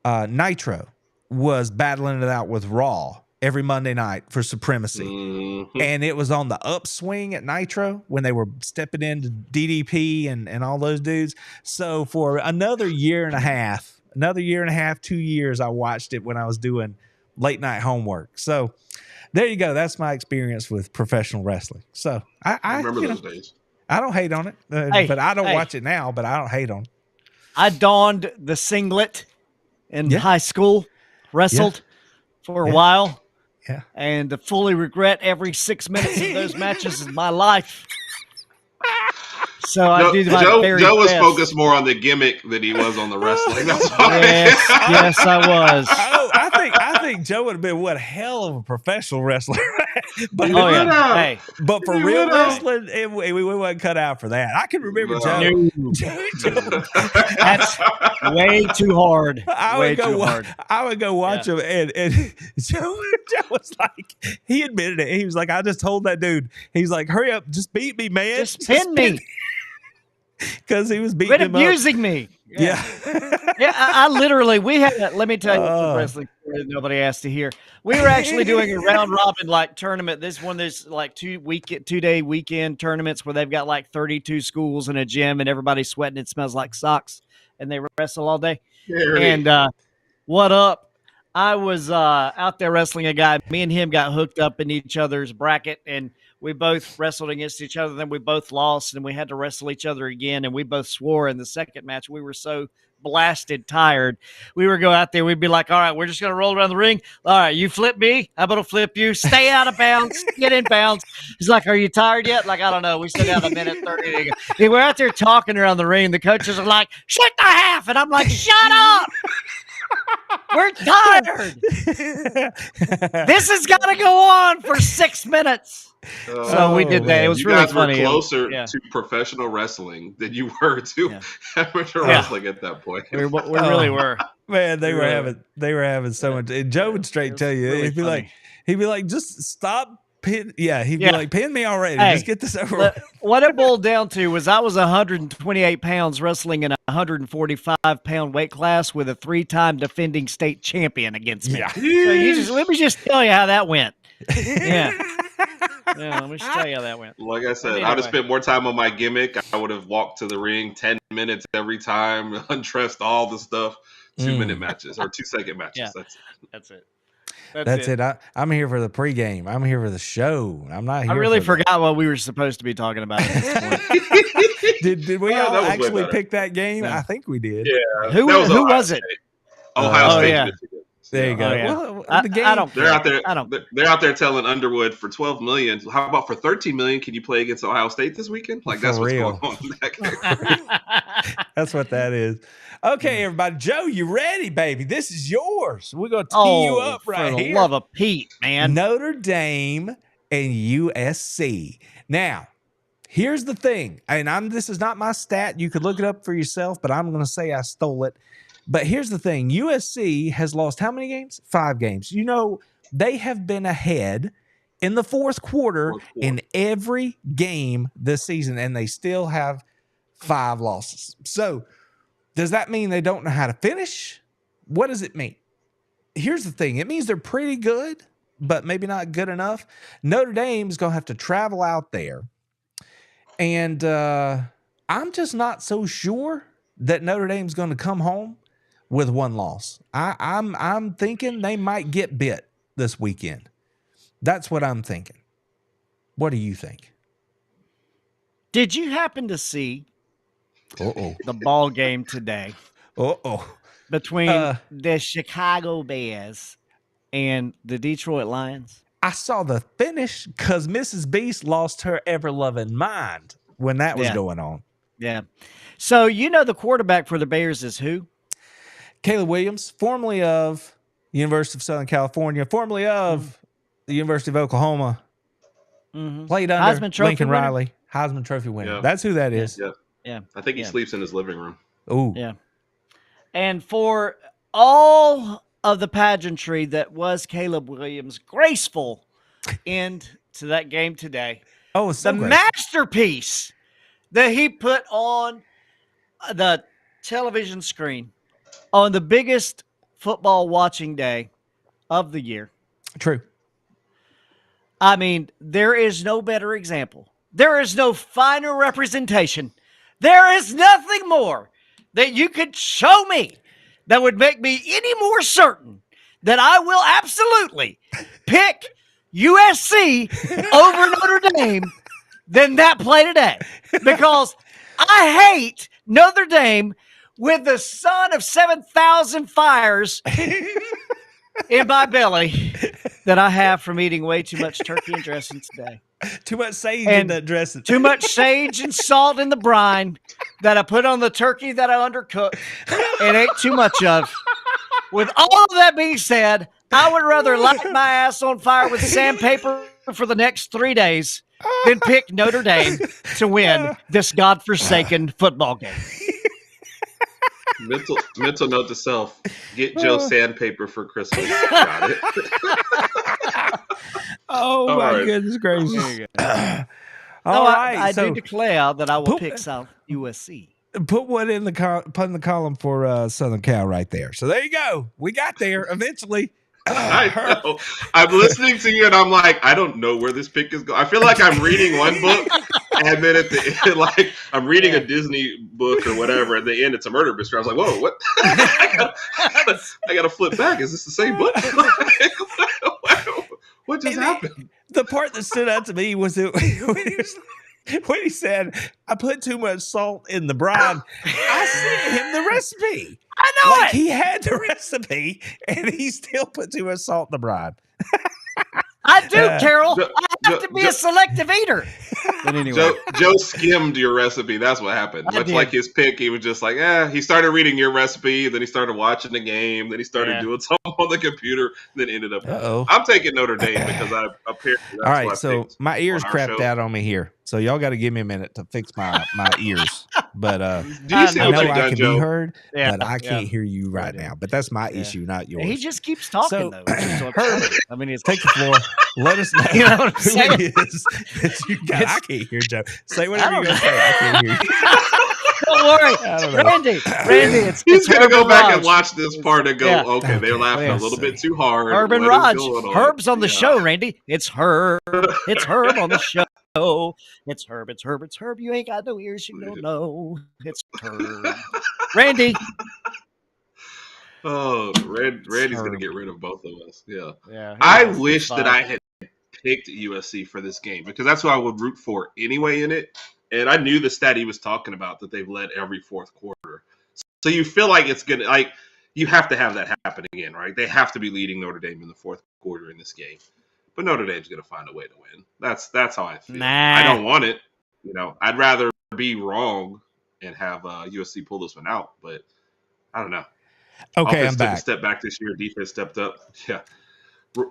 Nitro was battling it out with Raw every Monday night for supremacy. Mm-hmm. And it was on the upswing at Nitro when they were stepping into DDP and all those dudes. So for another year and a half, 2 years, I watched it when I was doing late night homework. So there you go. That's my experience with professional wrestling. So I remember those days. I don't hate on it, but I don't watch it now, but I don't hate on it. I donned the singlet in high school, wrestled for a while. Yeah. And to fully regret every 6 minutes of those matches in my life. So I do my very Joe was best. focused more on the gimmick than he was on the wrestling. That's why. Yes, I was. Oh, I think Joe would have been one hell of a professional wrestler. But Hey, but for real wrestling, we wasn't cut out for that. I can remember Joe. That's way too hard. I would go watch him, and Joe was like, he admitted it. He was like, I just told that dude, he's like, hurry up, just beat me, man. Just pin me. Because he was beating him abusing me. Yeah. I literally, we had, let me tell you some wrestling story that nobody asked to hear. We were actually doing a round robin like tournament. This one, there's like 2-day weekend tournaments where they've got like 32 schools in a gym and everybody's sweating. It smells like socks and they wrestle all day. And what up? I was out there wrestling a guy. Me and him got hooked up in each other's bracket, and we both wrestled against each other. Then we both lost, and we had to wrestle each other again. And we both swore in the second match. We were so blasted tired. We would go out there. We'd be like, all right, we're just going to roll around the ring. All right, you flip me. I'm going to flip you. Stay out of bounds. Get in bounds. He's like, are you tired yet? Like, I don't know. We still got a minute 30. And we're out there talking around the ring. The coaches are like, shoot the half. And I'm like, shut up. We're tired. This has got to go on for 6 minutes. So we did that. It was you really guys funny. were closer to professional wrestling than you were to amateur wrestling at that point. We really were. Man, they were having so much. And Joe would straight tell you, really he'd be like, just stop. He'd be like, pin me already. Hey, just get this over with. What it boiled down to was I was 128 pounds wrestling in a 145-pound weight class with a 3-time defending state champion against me. Yeah. So let me just tell you how that went. Yeah. Let me just tell you how that went. Like I said, I would have spent more time on my gimmick. I would have walked to the ring 10 minutes every time, undressed all the stuff. 2-minute matches or 2-second matches. Yeah. That's it. That's it. I'm here for the pregame. I'm here for the show. I'm not here. I really forgot what we were supposed to be talking about at this point. Did we all actually pick that game? Yeah. I think we did. Yeah. Who was it? Ohio State. Yeah. There you go. Well, the game. They're out there. They're out there telling Underwood for $12 million. How about for $13 million? Can you play against Ohio State this weekend? Like that's what's going on. That's what that is. Okay, everybody. Joe, you ready, baby? This is yours. We're gonna tee you up right for here. The love of Pete, man. Notre Dame and USC. Now, here's the thing, and this is not my stat. You could look it up for yourself, but I'm gonna say I stole it. But here's the thing: USC has lost how many games? 5 games. You know, they have been ahead in the fourth quarter in every game this season, and they still have 5 losses. So, does that mean they don't know how to finish? What does it mean? Here's the thing: it means they're pretty good, but maybe not good enough. Notre Dame's gonna have to travel out there, and I'm just not so sure that Notre Dame's going to come home with 1 loss. I'm thinking they might get bit this weekend. That's what I'm thinking. What do you think? Did you happen to see the ball game today? Between the Chicago Bears and the Detroit Lions? I saw the finish because Mrs. Beast lost her ever-loving mind when that was going on. Yeah. So, you know, the quarterback for the Bears is who? Caleb Williams, formerly of University of Southern California, formerly of the University of Oklahoma, played under Lincoln Riley, Heisman Trophy winner. Yeah. That's who that is. Yeah. I think he sleeps in his living room. Ooh. Yeah. And for all of the pageantry that was Caleb Williams' graceful end to that game today. Oh, it's so the masterpiece that he put on the television screen on the biggest football watching day of the year. True. I mean, there is no better example. There is no finer representation. There is nothing more that you could show me that would make me any more certain that I will absolutely pick USC over Notre Dame than that play today. Because I hate Notre Dame with the sun of 7,000 fires in my belly that I have from eating way too much turkey and dressing today. Too much sage And in that dressing. Too much sage and salt in the brine that I put on the turkey that I undercooked and ate too much of. With all of that being said, I would rather light my ass on fire with sandpaper for the next 3 days than pick Notre Dame to win this godforsaken football game. Mental note to self: get Joe sandpaper for Christmas. Got it. Oh All my right. goodness gracious! No, All right, I so do declare that I will Poop. pick South USC. put one in the column for Southern Cal right there. So there you go. We got there eventually. I know. I'm listening to you, and I'm like, I don't know where this pick is going. I feel like I'm reading one book, and then at the end, like I'm reading a Disney book or whatever. At the end, it's a murder mystery. I was like, whoa, what? I got to flip back. Is this the same book? What just happened? The part that stood out to me was when he said, "I put too much salt in the brine." I sent him the recipe. I know Like it. he had the recipe, and he still put too much salt in the brine. I do, Carol. Jo- I have to be a selective eater. But anyway, Joe skimmed your recipe. That's what happened. I Much did. like his pick, he was just like, he started reading your recipe, then he started watching the game, then he started doing something on the computer, then ended up. Uh-oh. I'm taking Notre Dame because I apparently. That's All right, what I so picked my ears on our crapped show. out on me here. So y'all got to give me a minute to fix my ears. But Do you see I what know you've I done, can Joe? be heard, Yeah, but I can't yeah. hear you right do. now. But that's my Yeah. issue, not yours. he just keeps talking So, though. Which is so upsetting. I mean, it's Take the floor. Let us know, You know what I'm who saying? it is that you got. I can't hear Joe. Say whatever I you're don't going to say. I can't hear you. Don't worry, I don't know. Randy. He's gonna Herb go and back Raj. and watch this part and go, Yeah. okay, they're Okay. laughing a Let's little bit see. too hard. Herb and What is Raj. going on? Herb's on the Yeah. show, Randy. It's Herb. It's Herb on the show. It's Herb. It's Herb. It's Herb. You ain't got no ears. You don't know. It's Herb. Randy. Oh, Randy's gonna Herb. get rid of both of us. Yeah. Yeah. I it's wish that fine. I had picked USC for this game because that's who I would root for anyway in it. And I knew the stat he was talking about that they've led every fourth quarter. So you feel like it's gonna you have to have that happen again, right? They have to be leading Notre Dame in the fourth quarter in this game. But Notre Dame's gonna find a way to win. That's how I feel. Nah. I don't want it. I'd rather be wrong and have USC pull this one out, but I don't know. Okay, Offense I'm took back. a step back this year. Defense stepped up. Yeah.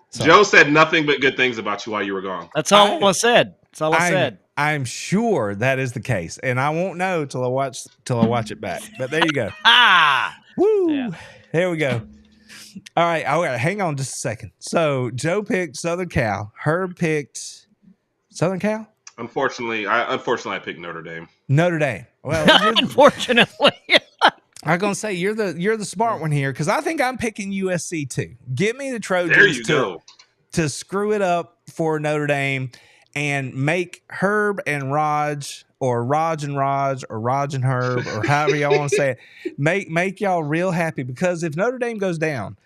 So- Joe said nothing but good things about you while you were gone. That's all I said. That's all I said. I'm sure that is the case, and I won't know till I watch it back. But there you go. Ah. Woo! Yeah. There we go. All right, hang on just a second. So Joe picked Southern Cal. Herb picked Southern Cal. Unfortunately, I picked Notre Dame. Notre Dame. Well, Unfortunately. I was gonna say you're the smart one here because I think I'm picking USC too. Give me the Trojans There you go. to screw it up for Notre Dame and make Herb and Raj or Raj and Raj or Raj and Herb or however y'all want to say it, make y'all real happy because if Notre Dame goes down,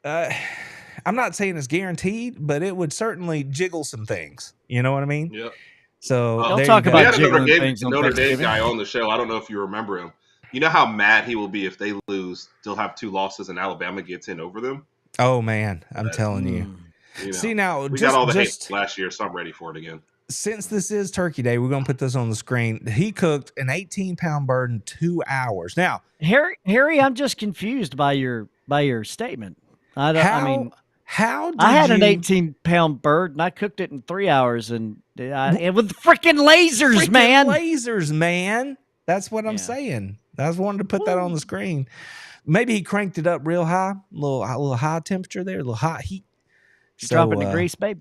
I'm not saying it's guaranteed, but it would certainly jiggle some things. You know what I mean? Yep. So Don't there talk you We go. about had a jiggling things on Notre Dame Thanksgiving. guy on the show. I don't know if you remember him. You know how mad he will be if they lose. They'll have 2 losses and Alabama gets in over them. Oh man, I'm telling you. See now, we just, got all the just hate last year, so I'm ready for it again. since this is Turkey Day, we're gonna put this on the screen. He cooked an 18-pound bird in 2 hours. Now, Harry, I'm just confused by your statement. how did I had an you- 18-pound bird and I cooked it in 3 hours and with freaking lasers, freaking man. lasers, man? That's what I'm Yeah. saying. I was wanting to put that on the screen. Maybe he cranked it up real high, a little high temperature there, a little hot heat. Dropping the grease, babe.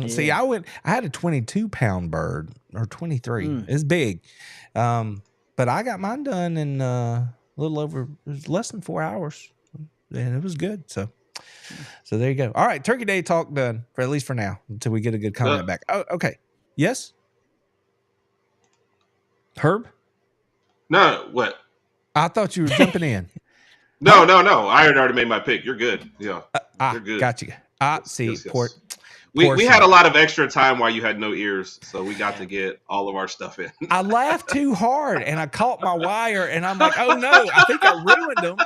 See, I had a 22-pound bird or 23. It's big. But I got mine done in a little over, it was less than 4 hours. And it was good. So there you go. All right. Turkey Day talk done for at least for now until we get a good comment back. Oh, okay. Yes. Herb? No, what? I thought you were jumping in. No. I had already made my pick. You're good. Yeah. You're good. Got you. See, Yes. poor We had shit. a lot of extra time while you had no ears, so we got to get all of our stuff in. I laughed too hard and I caught my wire and I'm like, oh no, I think I ruined them.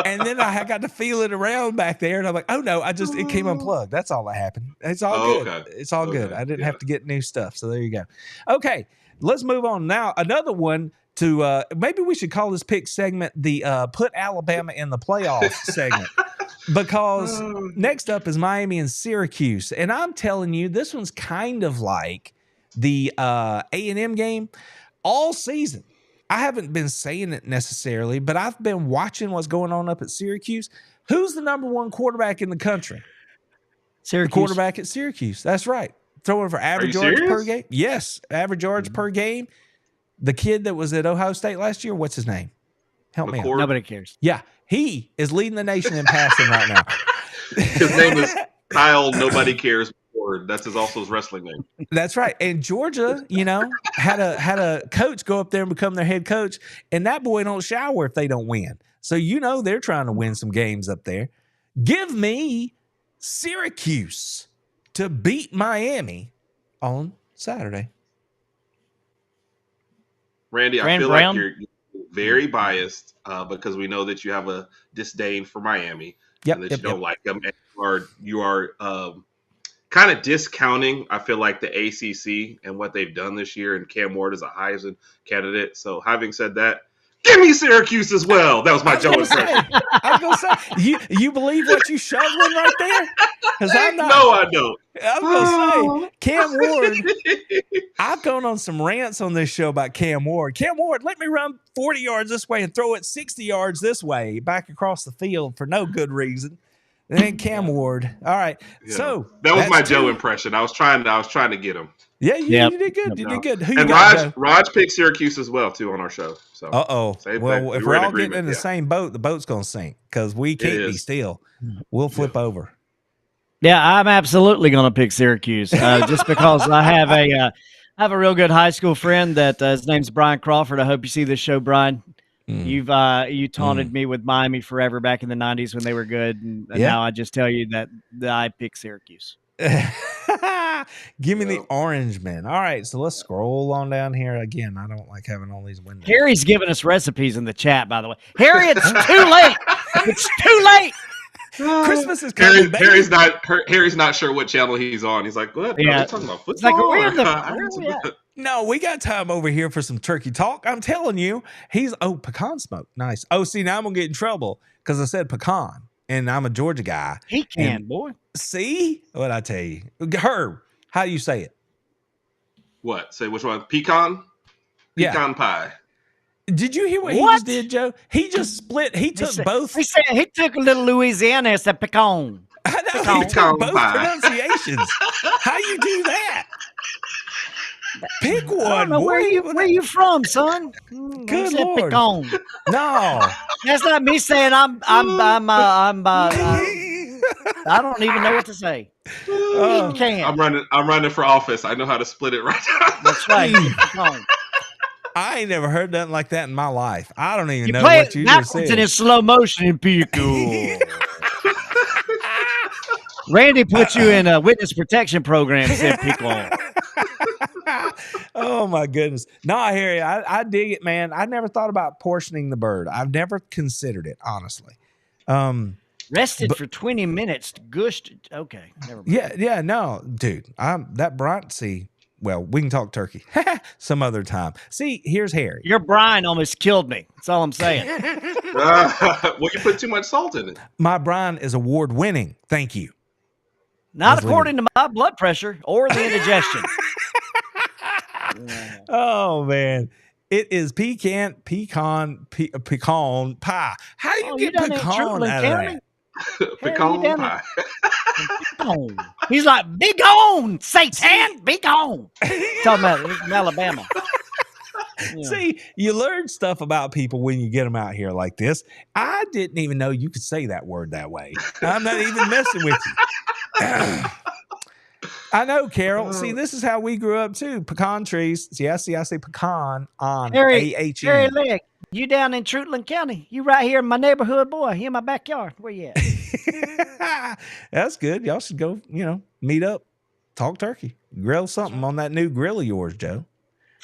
And then I got to feel it around back there, and I'm like, oh no, it came unplugged. That's all that happened. It's all good. Okay. It's all good. I didn't have to get new stuff. So there you go. Okay, let's move on now. Another one to maybe we should call this pick segment the put Alabama in the playoff segment. Because next up is Miami and Syracuse. And I'm telling you, this one's kind of like the A&M game all season. I haven't been saying it necessarily, but I've been watching what's going on up at Syracuse. Who's the number one quarterback in the country? Syracuse. The quarterback at Syracuse. That's right. Throwing for average yards per game. Yes, average yards per game. The kid that was at Ohio State last year, what's his name? Help me out. Nobody cares. Yeah, he is leading the nation in passing right now. His name is Kyle Nobody Cares. That's also his wrestling name. That's right. And Georgia, had a coach go up there and become their head coach, and that boy don't shower if they don't win. So they're trying to win some games up there. Give me Syracuse to beat Miami on Saturday. Randy, I feel like you're very biased because we know that you have a disdain for Miami and that you don't like them. And you are kind of discounting, I feel like, the ACC and what they've done this year, and Cam Ward is a Heisman candidate. So having said that, give me Syracuse as well. That was my Joe impression. I was going to say, you believe what you shoveling right there? Because I'm not. No, I don't. I'm going to say, Cam Ward, I've gone on some rants on this show about Cam Ward. Cam Ward, let me run 40 yards this way and throw it 60 yards this way back across the field for no good reason. And then Cam Ward. All right. Yeah. So that was my Joe impression. I was trying to get him. Yeah, you did good. You did good. Who and you got, Raj picked Syracuse as well too on our show. So well, if we're all getting in the same boat, the boat's gonna sink because we can't be still. We'll flip over. Yeah, I'm absolutely gonna pick Syracuse just because I have a real good high school friend that his name's Brian Crawford. I hope you see this show, Brian. You taunted me with Miami forever back in the 90s when they were good, and now I just tell you that I pick Syracuse. Give me the orange man. All right, so let's scroll on down here again. I don't like having all these windows. Harry's giving us recipes in the chat, by the way. Harry, it's too late. It's too late. Christmas is coming. Harry's not sure what channel he's on. He's like, what? Yeah. Are we talking about football? No, we got time over here for some turkey talk. I'm telling you, pecan smoke. Nice. Oh, see, now I'm going to get in trouble because I said pecan, and I'm a Georgia guy. He can, boy. See? What'd I tell you? Herb, how do you say it? What? Say which one? Pecan? Pecan pie. Did you hear what he just did, Joe? He just split. He took both. He said he took a little Louisiana and said pecan. I know. He took both pronunciations. How you do that? Pick one. I don't know, where you from, son? Good Lord. Pecan. No, that's not me saying I'm I don't even know what to say. I'm running for office. I know how to split it right now. That's right. I ain't never heard nothing like that in my life. I don't even know what you just said. In slow motion in Pico. Randy put you in a witness protection program, said Pico. Oh my goodness. No, Harry, I dig it, man. I never thought about portioning the bird. I've never considered it, honestly. Rested for 20 minutes, gushed. Okay, never mind. Yeah, no, dude. That Bryant. See, well, we can talk turkey some other time. See, here's Harry. Your brine almost killed me. That's all I'm saying. Well, you put too much salt in it. My brine is award winning. Thank you. Not according to my blood pressure or the indigestion. Oh man. It is pecan pie. How do you get pecan out of that? Pecan pie. He's like, be gone, Satan, be gone. Talking about in Alabama. Yeah. See, you learn stuff about people when you get them out here like this. I didn't even know you could say that word that way. I'm not even messing with you. I know, Carol. See, this is how we grew up too. Pecan trees. See, I say pecan on AHN. Harry Legg, you down in Trutland County. You right here in my neighborhood, boy. You in my backyard. Where you at? That's good. Y'all should go, meet up, talk turkey, grill something on that new grill of yours, Joe.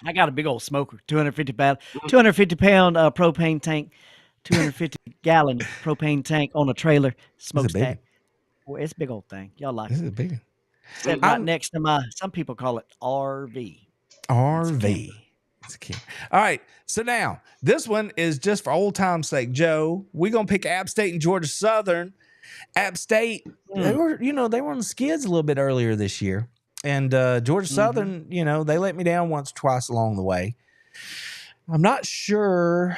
I got a big old smoker, 250 pound propane tank, 250-gallon propane tank on a trailer, smokestack. big Boy, it's a big old thing. Y'all like This it. is a big one. Sitting right next to some people call it RV. RV. It's a camper. All right. So now this one is just for old time's sake, Joe. We're gonna pick App State and Georgia Southern. App State, they were on the skids a little bit earlier this year. And Georgia Southern, they let me down once or twice along the way. I'm not sure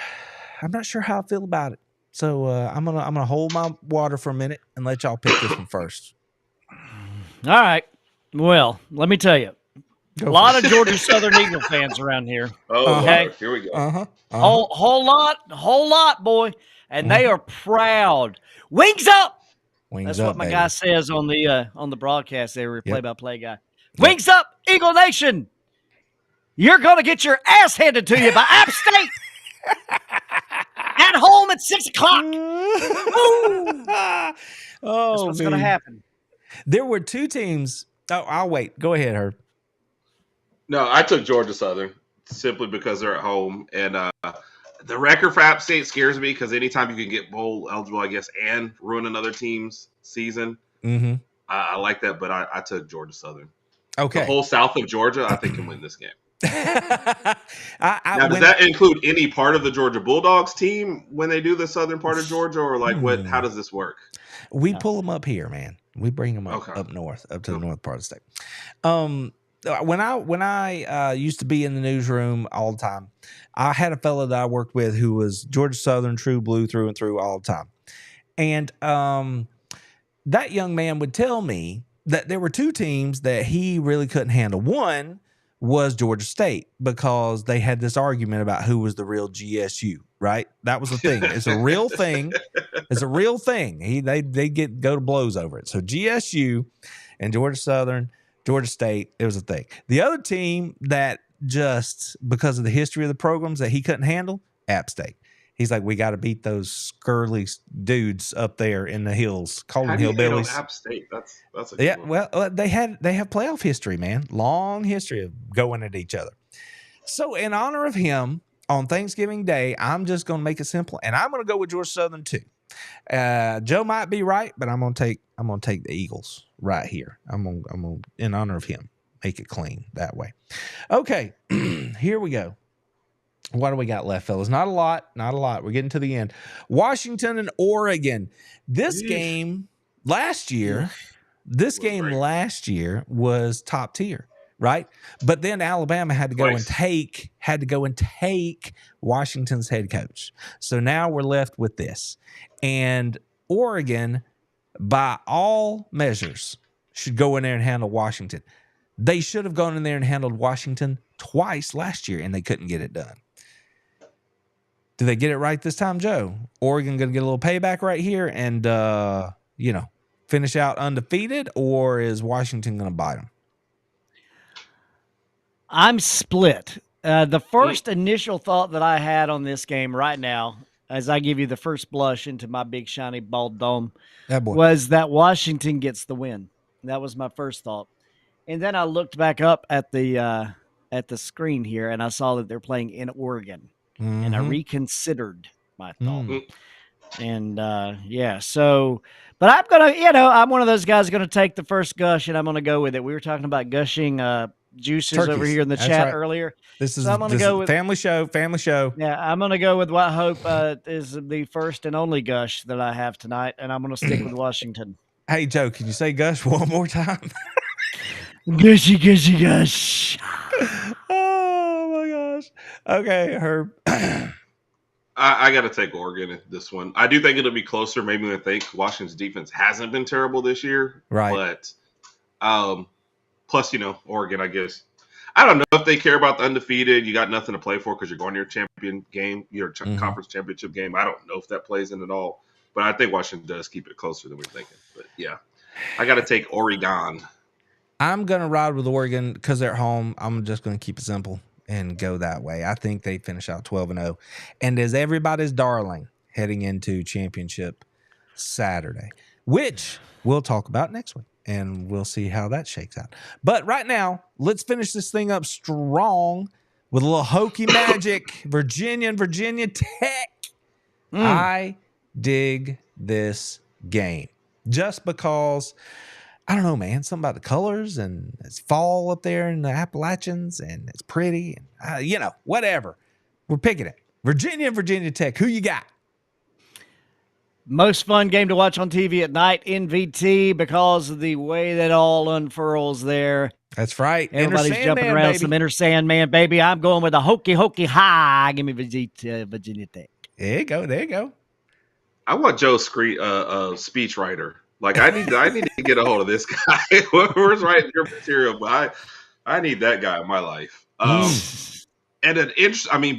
how I feel about it. So I'm gonna hold my water for a minute and let y'all pick this one first. All right. Well, let me tell you, a lot of Georgia Southern Eagle fans around here. Oh, okay. Lord, here we go. Whole lot, boy, and they are proud. Wings up. That's what my guy says on the broadcast. They were play-by-play guy. Wings up, Eagle Nation. You're gonna get your ass handed to you by App State at home at 6:00. That's what's gonna happen. There were two teams. Oh, I'll wait. Go ahead, Herb. No, I took Georgia Southern simply because they're at home, and the record for App State scares me because anytime you can get bowl eligible, I guess, and ruin another team's season, I like that. But I took Georgia Southern. Okay, the whole south of Georgia, I think, can win this game. Now, does that include any part of the Georgia Bulldogs team when they do the southern part of Georgia, or like what? How does this work? We pull them up here, man. We bring them up north, up to the north part of the state. When I used to be in the newsroom all the time, I had a fellow that I worked with who was Georgia Southern, true blue through and through all the time. And that young man would tell me that there were two teams that he really couldn't handle. One was Georgia State because they had this argument about who was the real GSU, right? That was the thing. It's a real thing. It's a real thing. They go to blows over it. So GSU and Georgia Southern, Georgia State, it was a thing. The other team that just because of the history of the programs that he couldn't handle, App State. He's like, we got to beat those scurly dudes up there in the hills, calling hillbillies. App State, that's a good one. Well, they have playoff history, man, long history of going at each other. So, in honor of him, on Thanksgiving Day, I'm just going to make it simple, and I'm going to go with Georgia Southern too. Joe might be right, but I'm going to take the Eagles right here. I'm going in honor of him, make it clean that way. Okay, here we go. What do we got left, fellas? Not a lot. We're getting to the end. Washington and Oregon. This game last year was top tier, right? But then Alabama had to go and take Washington's head coach. So now we're left with this. And Oregon, by all measures, should go in there and handle Washington. They should have gone in there and handled Washington twice last year, and they couldn't get it done. Do they get it right this time, Joe? Oregon going to get a little payback right here and, finish out undefeated, or is Washington going to bite them? I'm split. The first initial thought that I had on this game right now, as I give you the first blush into my big, shiny, bald dome, was that Washington gets the win. That was my first thought. And then I looked back up at the screen here, and I saw that they're playing in Oregon. And I reconsidered my thought. And so, but I'm going to, I'm one of those guys going to take the first gush and I'm going to go with it. We were talking about gushing juices Turkeys. Over here in the chat earlier. This is family show. Yeah, I'm going to go with what I hope is the first and only gush that I have tonight. And I'm going to stick with Washington. Hey, Joe, can you say gush one more time? Gushy, gushy, gush. Okay, Herb. I got to take Oregon in this one. I do think it'll be closer. Maybe I think Washington's defense hasn't been terrible this year. Right. But plus, Oregon, I guess. I don't know if they care about the undefeated. You got nothing to play for because you're going to your champion game, your conference championship game. I don't know if that plays in at all. But I think Washington does keep it closer than we're thinking. But, yeah, I got to take Oregon. I'm going to ride with Oregon because they're at home. I'm just going to keep it simple and go that way. I think they finish out 12-0. And as everybody's darling heading into championship Saturday, which we'll talk about next week, and we'll see how that shakes out. But right now, let's finish this thing up strong with a little hokey magic. Virginia and Virginia Tech. I dig this game just because, I don't know, man, something about the colors and it's fall up there in the Appalachians and it's pretty and, whatever. We're picking it. Virginia Tech. Who you got? Most fun game to watch on TV at night, NVT, because of the way that all unfurls there. That's right. Everybody's jumping around some Inner Sandman, baby. I'm going with a hokey high. Give me Virginia Tech. There you go. I want Joe's speech writer. Like I need to get a hold of this guy. Whoever's writing your material, but I need that guy in my life. And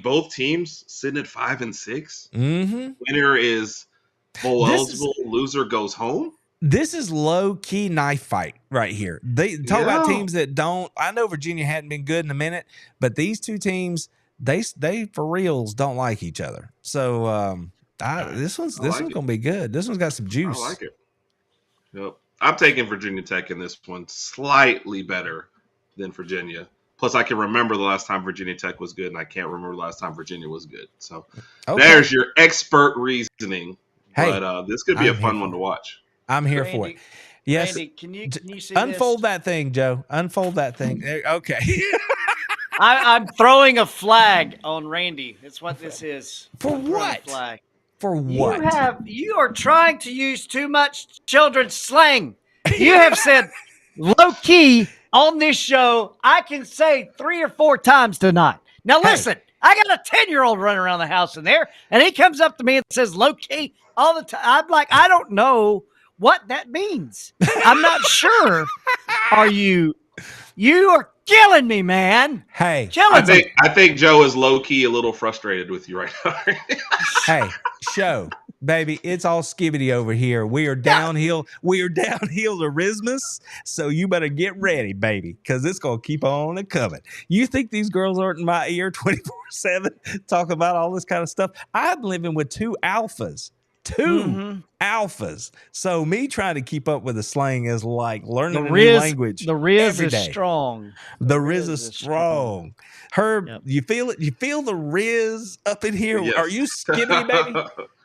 both teams sitting at 5 and 6. Mm-hmm. Winner is bowl eligible. Loser goes home. This is low key knife fight right here. They talk about teams that don't. I know Virginia hadn't been good in a minute, but these two teams, they for reals don't like each other. So this one's gonna be good. This one's got some juice. I like it. Yep. I'm taking Virginia Tech in this one, slightly better than Virginia. Plus, I can remember the last time Virginia Tech was good, and I can't remember the last time Virginia was good. So there's your expert reasoning. Hey, but this could be a fun one to watch. I'm here for it. Yes. Randy, can you see Unfold that thing, Joe. Unfold that thing. Okay. I'm throwing a flag on Randy. That's what this is. For what? Flag. For what? You are trying to use too much children's slang. You have said low key on this show. I can say 3 or 4 times tonight. Now listen, I got a 10-year-old running around the house in there, and he comes up to me and says low key all the time. I'm like, I don't know what that means. I'm not sure. You are killing me, man. Hey, I think Joe is low key a little frustrated with you right now. Hey, show, baby, it's all skibbity over here. We are downhill. We are downhill to Rismus. So you better get ready, baby, because it's gonna keep on coming. You think these girls aren't in my ear 24/7 talking about all this kind of stuff? I'm living with 2 alphas. 2 alphas. So me trying to keep up with the slang is like learning a new language. The Riz is strong. The Riz is strong. Herb, you feel it? You feel the Riz up in here? Yes. Are you skibbity, baby?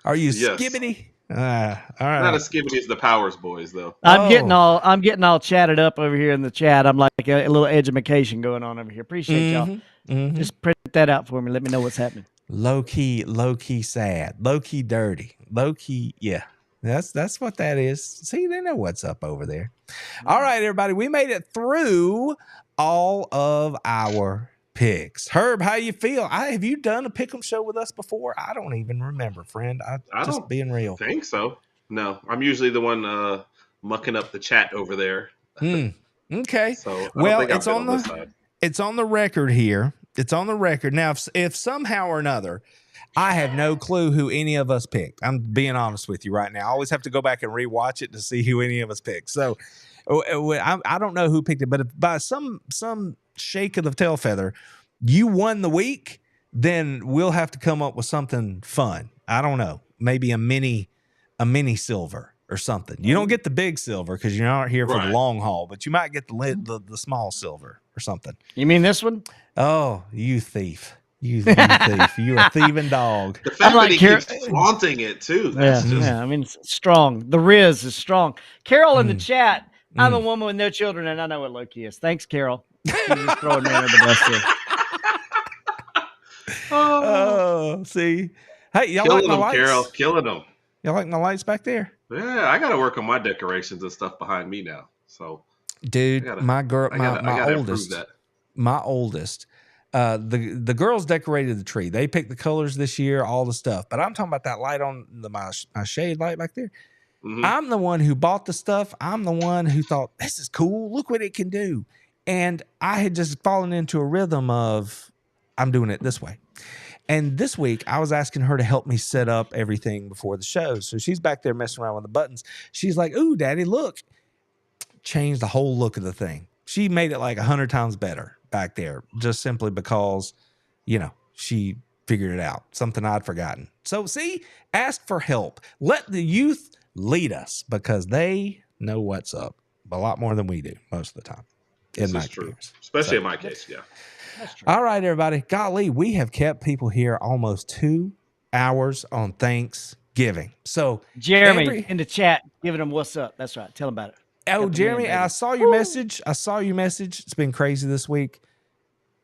Are you skibbity? All right. Not as skibbity as the Powers boys, though. I'm getting all chatted up over here in the chat. I'm like a little education going on over here. Appreciate y'all. Just print that out for me. Let me know what's happening. Low key sad, low key dirty, low key. Yeah, that's what that is. See, they know what's up over there. All right, everybody, we made it through all of our picks. Herb, how you feel? Have you done a pick'em show with us before? I don't even remember, friend. I just being real. Think so. No, I'm usually the one mucking up the chat over there. Okay. So it's on the record here. It's on the record. Now, if somehow or another, I have no clue who any of us picked. I'm being honest with you right now. I always have to go back and rewatch it to see who any of us picked. So I don't know who picked it, but if by some shake of the tail feather, you won the week, then we'll have to come up with something fun. I don't know. Maybe a mini silver or something. You don't get the big silver because you're not here for the long haul, but you might get the small silver or something. You mean this one? Oh, you thief. You thief. You're a thieving dog. The fact that he keeps flaunting it, too. I mean, it's strong. The Riz is strong. Carol in the chat, I'm a woman with no children, and I know what Loki is. Thanks, Carol. She's just throwing me under the bus here. Oh, see. Hey, y'all like my lights? Carol, killing them. Y'all like my lights back there? Yeah, I got to work on my decorations and stuff behind me now. So, dude, my oldest, the girls decorated the tree. They picked the colors this year, all the stuff. But I'm talking about that light on my shade light back there. I'm the one who bought the stuff. I'm the one who thought, this is cool. Look what it can do. And I had just fallen into a rhythm of, I'm doing it this way. And this week, I was asking her to help me set up everything before the show. So she's back there messing around with the buttons. She's like, ooh, Daddy, look. Changed the whole look of the thing. She made it like 100 times better back there, just simply because, she figured it out. Something I'd forgotten. So see, ask for help. Let the youth lead us because they know what's up a lot more than we do most of the time. This is true. Especially in my case, yeah. That's true. All right, everybody. Golly, we have kept people here almost 2 hours on Thanksgiving. So Jeremy in the chat giving them what's up. That's right. Tell them about it. Oh, Jeremy, I saw your message. It's been crazy this week.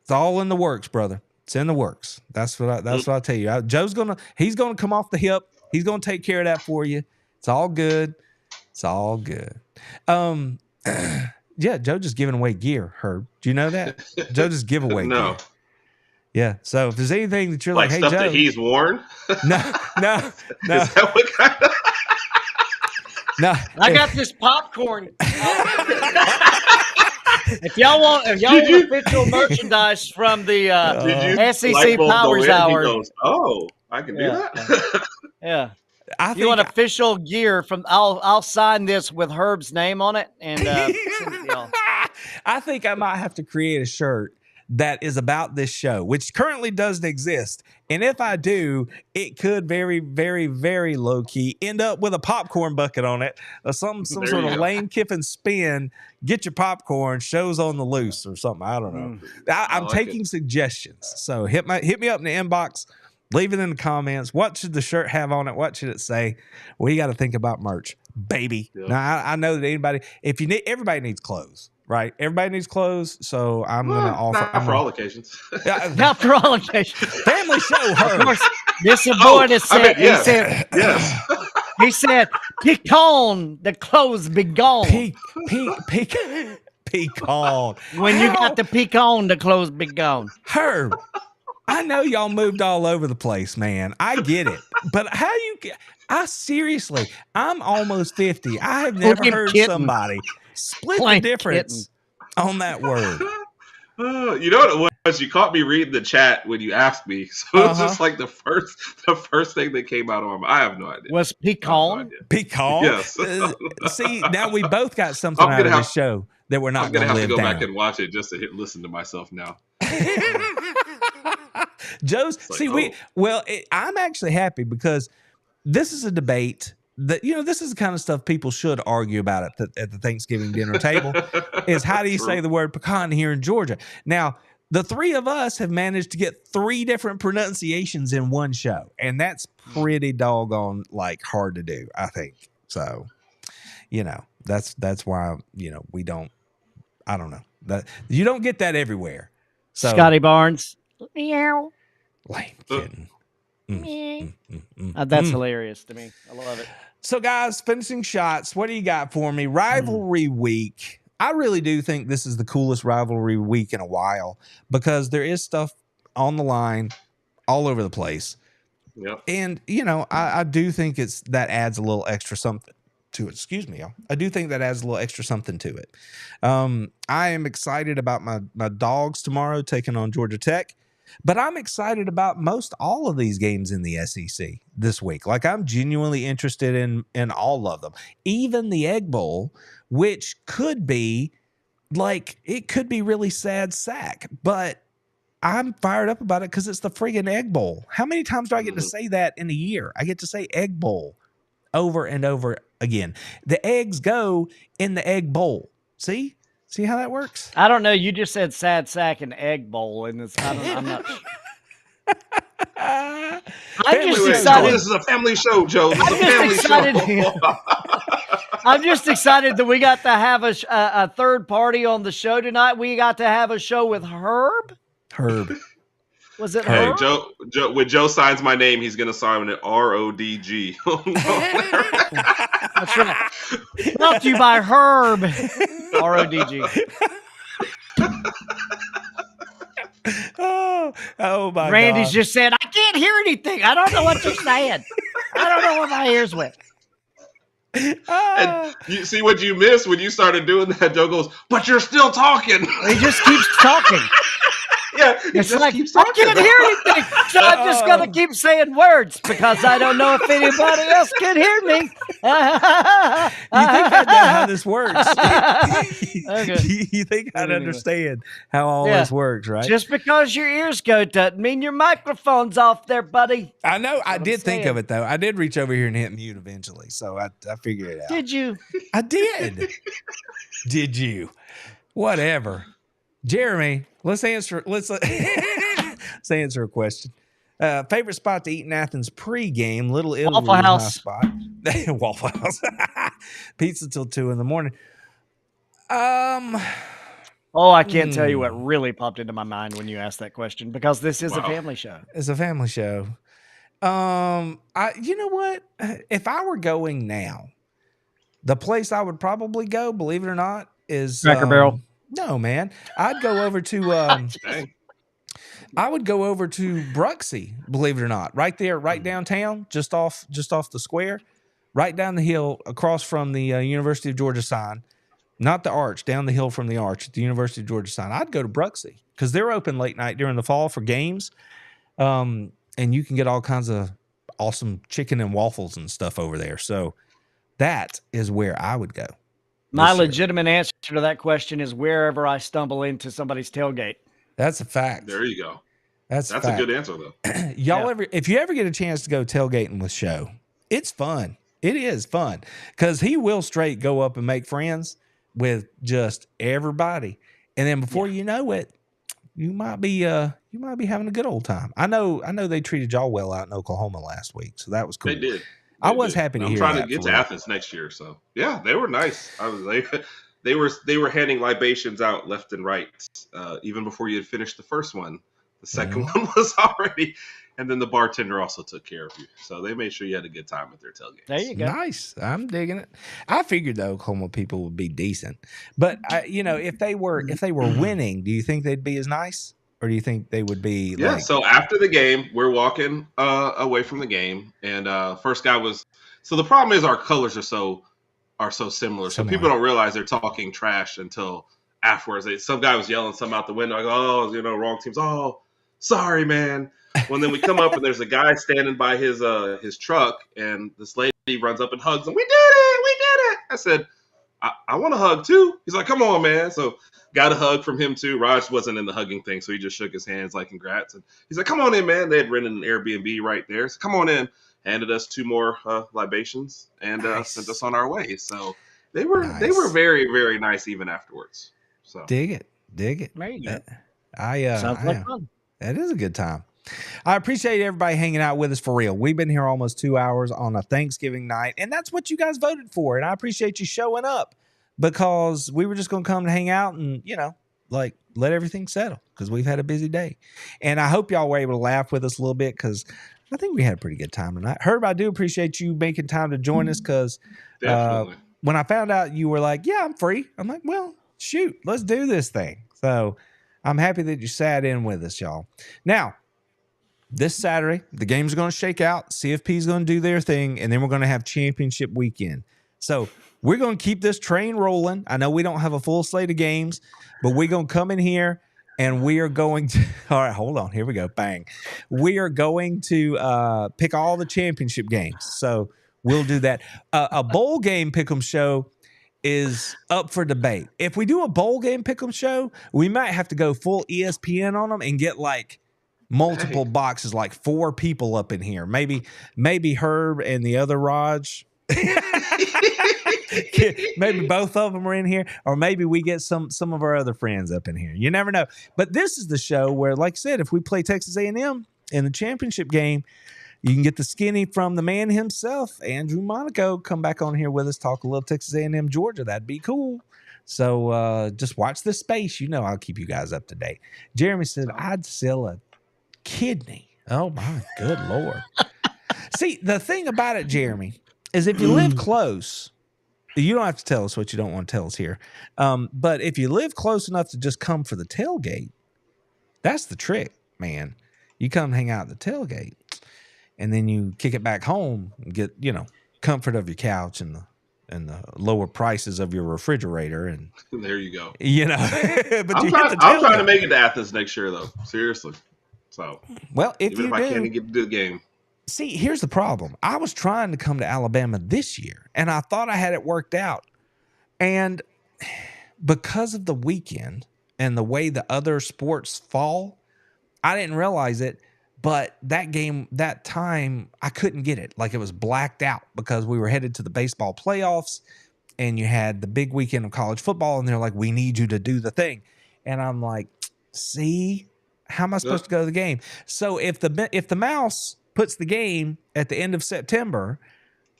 It's all in the works, brother. It's in the works. That's what I tell you. Joe's he's gonna come off the hip. He's gonna take care of that for you. It's all good. It's all good. Yeah, Joe just giving away gear, Herb. Do you know that? Joe just give away gear. Yeah. So if there's anything that you're like, hey, stuff Joe, that he's worn. No. Is that what kind of? No. I got this popcorn. If y'all want official merchandise from the SEC Powers Hour, I can do that. Yeah. You want official gear from? I'll sign this with Herb's name on it, and send it to y'all. I think I might have to create a shirt that is about this show, which currently doesn't exist. And if I do, it could very, very, very low key end up with a popcorn bucket on it, or some sort of Lane Kiffin spin. Get your popcorn, shows on the loose or something. I don't know. I'm taking suggestions. So hit me up in the inbox. Leave it in the comments. What should the shirt have on it? What should it say? We got to think about merch, baby. Yeah. Now I know that everybody needs clothes. Right, everybody needs clothes, so I'm going to offer. Not for all occasions. Not for all occasions. Family show. Of course, this boy that said, yes. He said, pecan, the clothes be gone. Pecan. When you got the pecan, the clothes be gone. Herb, I know y'all moved all over the place, man. I get it, but seriously, I'm almost 50. I have never heard somebody split the difference on that word. You know what it was? You caught me reading the chat when you asked me, so it was just like the first thing that came out of my mind. I have no idea. Was pecan? No pecan? Yes. See, now we both got something out of this show that we're not going to live down. I'm gonna have to go back and watch it just to listen to myself now. Joe's I'm actually happy because this is a debate that, this is the kind of stuff people should argue about at the Thanksgiving dinner table is how do you say the word pecan here in Georgia? Now, the three of us have managed to get 3 different pronunciations in one show, and that's pretty doggone hard to do, I think. So, that's why, we don't, I don't know. That you don't get that everywhere. So Scotty Barnes. Meow. Lame kitten. That's hilarious to me. I love it. So, guys, finishing shots. What do you got for me? Rivalry week. I really do think this is the coolest rivalry week in a while because there is stuff on the line all over the place. Yep. And, I do think that adds a little extra something to it. Excuse me, y'all. I do think that adds a little extra something to it. I am excited about my Dogs tomorrow taking on Georgia Tech. But I'm excited about most all of these games in the SEC this week. I'm genuinely interested in all of them. Even the Egg Bowl, which could be it could be really sad sack. But I'm fired up about it because it's the friggin' Egg Bowl. How many times do I get to say that in a year? I get to say Egg Bowl over and over again. The eggs go in the Egg Bowl. See how that works? I don't know. You just said sad sack and Egg Bowl, and I'm not. I'm just excited. This is a family show, Joe. This is a family show. I'm just excited that we got to have a third party on the show tonight. We got to have a show with Herb. Was it Herb? Joe, when Joe signs my name, he's going to sign it RODG. That's right. Brought to you by Herb. RODG. Oh my God. Randy's just said, I can't hear anything. I don't know what you're saying. I don't know what my ears went. And you see what you missed when you started doing that. Joe goes, but you're still talking. He just keeps talking. Yeah, it's I can't hear anything, so I'm just gonna keep saying words because I don't know if anybody else can hear me. You think I know how this works? Okay. You think I'd understand how all this works, right? Just because your ears go doesn't mean your microphone's off there, buddy. I know. I did think of it though. I did reach over here and hit mute eventually, so I figured it out. Did you? I did. Did you? Whatever. Jeremy, let's answer a question. Favorite spot to eat in Athens pre-game, Little Italy. Waffle House. Spot. Waffle House. Pizza till 2 a.m. Oh, I can't tell you what really popped into my mind when you asked that question, because this is a family show. It's a family show. You know what? If I were going now, the place I would probably go, believe it or not, is Cracker Barrel. No, man. I'd go over to I would go over to Bruxy, believe it or not. Right there, right downtown, just off the square, right down the hill across from the University of Georgia sign. Not the arch, down the hill from the arch, the University of Georgia sign. I'd go to Bruxy because they're open late night during the fall for games. And you can get all kinds of awesome chicken and waffles and stuff over there. So that is where I would go. My legitimate answer to that question is wherever I stumble into somebody's tailgate. That's a fact. There you go. That's a good answer, though. If you ever get a chance to go tailgating with Show, it's fun. It is fun because he will straight go up and make friends with just everybody, and then before you know it, you might be having a good old time. I know they treated y'all well out in Oklahoma last week, so that was cool. They did. I was happy to hear that. I'm trying to get to Athens next year, so yeah, they were nice. They were handing libations out left and right, even before you had finished the first one. The second one was already, and then the bartender also took care of you. So they made sure you had a good time at their tailgate. There you go. Nice. I'm digging it. I figured the Oklahoma people would be decent, but if they were winning, do you think they'd be as nice, or do you think they would be? Yeah. So after the game, we're walking away from the game, and first guy was. So the problem is our colors are so similar. So people don't realize they're talking trash until afterwards. Some guy was yelling something out the window. I go, wrong teams. Oh, sorry, man. When then we come up and there's a guy standing by his truck, and this lady runs up and hugs him. We did it. I said, I want a hug too. He's like, come on, man. So got a hug from him too. Raj wasn't in the hugging thing, so he just shook his hands like congrats. And he's like, come on in, man. They had rented an Airbnb right there. So come on in. Handed us 2 more libations and sent us on our way. So they were very, very nice even afterwards. So dig it. There you go. Sounds like fun. That is a good time. I appreciate everybody hanging out with us for real. We've been here almost 2 hours on a Thanksgiving night, and that's what you guys voted for. And I appreciate you showing up because we were just going to come and hang out and, let everything settle because we've had a busy day. And I hope y'all were able to laugh with us a little bit because I think we had a pretty good time tonight. Herb, I do appreciate you making time to join us because when I found out you were like, yeah, I'm free. I'm like, well, shoot, let's do this thing. So I'm happy that you sat in with us, y'all. Now, this Saturday, the games are going to shake out. CFP is going to do their thing, and then we're going to have championship weekend. So we're going to keep this train rolling. I know we don't have a full slate of games, but we're going to come in here, and we are going to – all right, hold on. Here we go. Bang. We are going to pick all the championship games. So we'll do that. A bowl game pick'em show is up for debate. If we do a bowl game pick'em show, we might have to go full ESPN on them and get multiple boxes, 4 people up in here. Maybe Herb and the other Raj. Maybe both of them are in here, or maybe we get some of our other friends up in here. You never know. But this is the show where, like I said, if we play Texas A&M in the championship game, you can get the skinny from the man himself, Andrew Monaco, come back on here with us, talk a little Texas A&M Georgia. That'd be cool. So just watch this space. I'll keep you guys up to date. Jeremy said, I'd sell a kidney. Oh, my good Lord. See, the thing about it, Jeremy, is if you live close, you don't have to tell us what you don't want to tell us here. But if you live close enough to just come for the tailgate, that's the trick, man. You come hang out at the tailgate, and then you kick it back home and get, comfort of your couch and the lower prices of your refrigerator. And there you go. But I'm trying to make it to Athens next year, though. Seriously. So, well, if I can't get to the game. See, here's the problem. I was trying to come to Alabama this year, and I thought I had it worked out. And because of the weekend and the way the other sports fall, I didn't realize it. But that time, I couldn't get it. It was blacked out because we were headed to the baseball playoffs, and you had the big weekend of college football, and they're like, we need you to do the thing. And I'm like, see, How am I supposed to go to the game? So if the mouse puts the game at the end of September,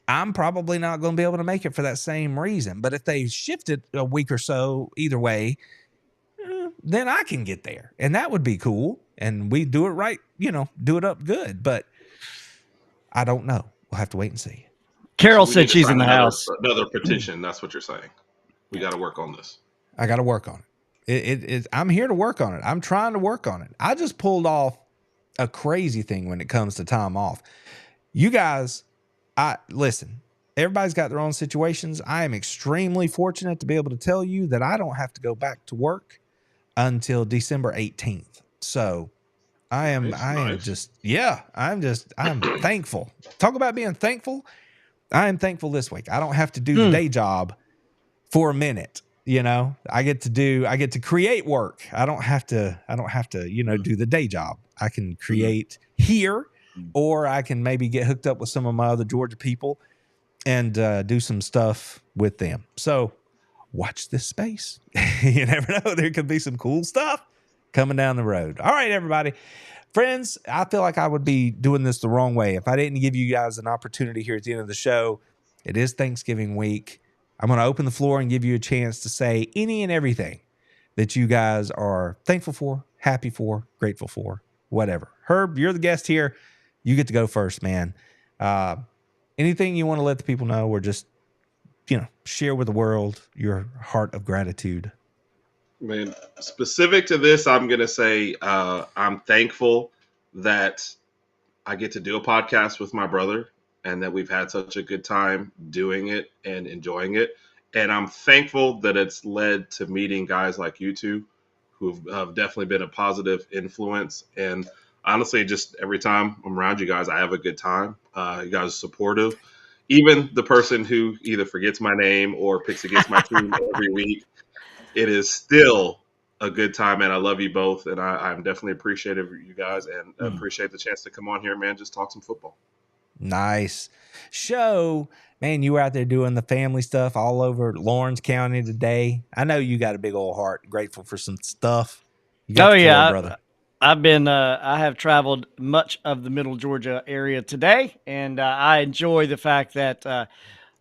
I'm probably not going to be able to make it for that same reason. But if they shift it a week or so, either way, then I can get there, and that would be cool. And we do it right, do it up good. But I don't know. We'll have to wait and see. Carol So said she's in the house. Another petition. That's what you're saying. We got to work on this. I got to work on it. I'm here to work on it. I'm trying to work on it. I just pulled off a crazy thing when it comes to time off. You guys, listen, everybody's got their own situations. I am extremely fortunate to be able to tell you that I don't have to go back to work until December 18th. So I'm thankful. Talk about being thankful. I am thankful this week. I don't have to do the day job for a minute. I get to create work. I don't have to, do the day job. I can create here, or I can maybe get hooked up with some of my other Georgia people and do some stuff with them. So watch this space. You never know. There could be some cool stuff coming down the road. All right, everybody. Friends, I feel like I would be doing this the wrong way if I didn't give you guys an opportunity here at the end of the show. It is Thanksgiving week. I'm going to open the floor and give you a chance to say any and everything that you guys are thankful for, happy for, grateful for, whatever. Herb, you're the guest here. You get to go first, man. Anything you want to let the people know, or just, share with the world your heart of gratitude? Man, specific to this, I'm going to say I'm thankful that I get to do a podcast with my brother, and that we've had such a good time doing it and enjoying it. And I'm thankful that it's led to meeting guys like you two, who've definitely been a positive influence. And honestly, just every time I'm around you guys, I have a good time. You guys are supportive. Even the person who either forgets my name or picks against my team every week, it is still a good time, and I love you both. And I'm definitely appreciative of you guys, and appreciate the chance to come on here, man, just talk some football. Nice. Show, man, you were out there doing the family stuff all over Lawrence County today. I know you got a big old heart, grateful for some stuff. Brother. I have traveled much of the middle Georgia area today, and I enjoy the fact that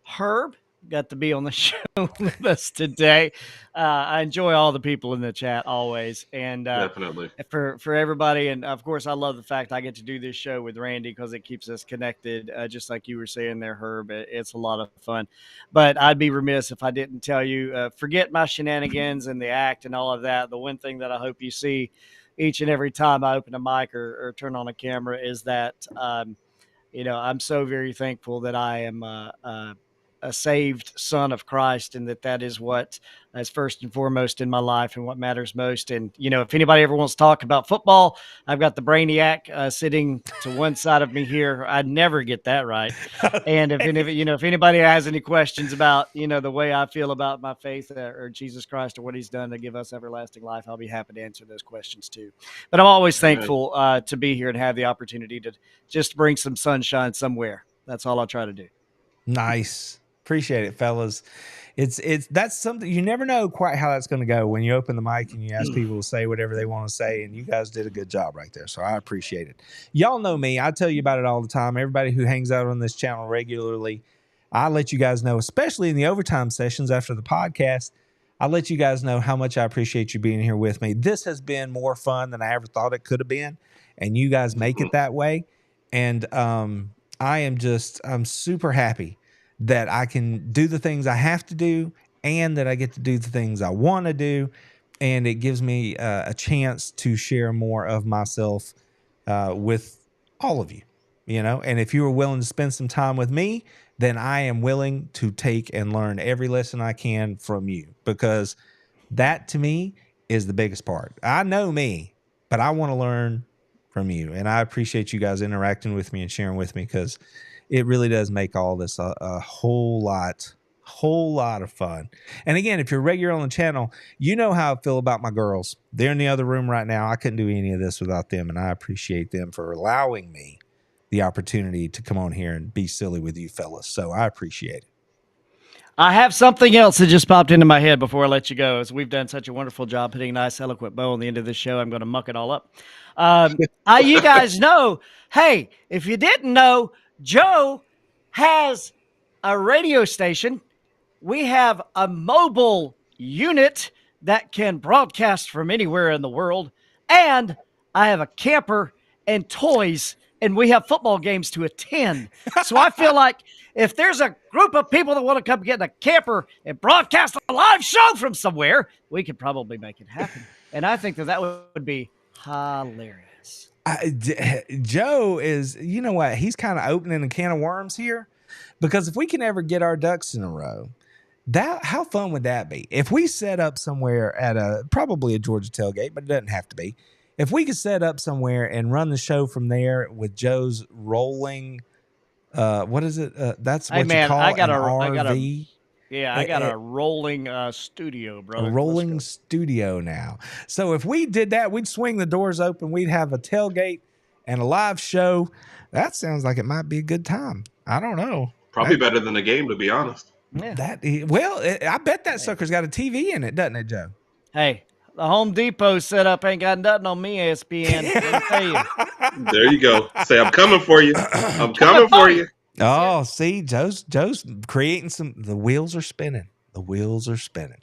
Herb got to be on the show with us today. I enjoy all the people in the chat always. And definitely for everybody. And of course, I love the fact I get to do this show with Randy because it keeps us connected. Just like you were saying there, Herb, it's a lot of fun. But I'd be remiss if I didn't tell you, forget my shenanigans and the act and all of that. The one thing that I hope you see each and every time I open a mic or turn on a camera is that, I'm so very thankful that I am a saved son of Christ, and that is what is first and foremost in my life and what matters most. And, if anybody ever wants to talk about football, I've got the brainiac sitting to one side of me here. I'd never get that right. And if anybody has any questions about, the way I feel about my faith or Jesus Christ or what he's done to give us everlasting life, I'll be happy to answer those questions too. But I'm always thankful to be here and have the opportunity to just bring some sunshine somewhere. That's all I'll try to do. Nice. Appreciate it, fellas. That's something you never know quite how that's going to go when you open the mic and you ask people to say whatever they want to say, and you guys did a good job right there. So I appreciate it. Y'all know me. I tell you about it all the time. Everybody who hangs out on this channel regularly, I let you guys know, especially in the overtime sessions after the podcast, I let you guys know how much I appreciate you being here with me. This has been more fun than I ever thought it could have been, and you guys make it that way. And I'm super happy that I can do the things I have to do, and that I get to do the things I want to do. And it gives me a chance to share more of myself with all of you, and if you are willing to spend some time with me, then I am willing to take and learn every lesson I can from you, because that to me is the biggest part. I know me, but I want to learn from you. And I appreciate you guys interacting with me and sharing with me, because it really does make all this a whole lot of fun. And again, if you're regular on the channel, you know how I feel about my girls. They're in the other room right now. I couldn't do any of this without them, and I appreciate them for allowing me the opportunity to come on here and be silly with you fellas. So I appreciate it. I have something else that just popped into my head before I let you go. As we've done such a wonderful job putting a nice, eloquent bow on the end of this show, I'm going to muck it all up. You guys know, hey, if you didn't know, Joe has a radio station. We have a mobile unit that can broadcast from anywhere in the world. And I have a camper and toys, and we have football games to attend. So I feel like if there's a group of people that want to come get in a camper and broadcast a live show from somewhere, we could probably make it happen. And I think that would be hilarious. Joe is, you know what? He's kind of opening a can of worms here, because if we can ever get our ducks in a row, how fun would that be? If we set up somewhere at probably a Georgia tailgate, but it doesn't have to be. If we could set up somewhere and run the show from there with Joe's rolling, what is it? That's what you call an RV. I got a rolling studio, brother. A rolling studio now. So if we did that, we'd swing the doors open. We'd have a tailgate and a live show. That sounds like it might be a good time. I don't know. Probably better than a game, to be honest. Yeah. I bet that sucker's got a TV in it, doesn't it, Joe? Hey, the Home Depot setup ain't got nothing on me, ESPN. I'll tell you. There you go. Say, I'm coming for you. I'm coming for you. Oh, see, Joe's creating the wheels are spinning. The wheels are spinning.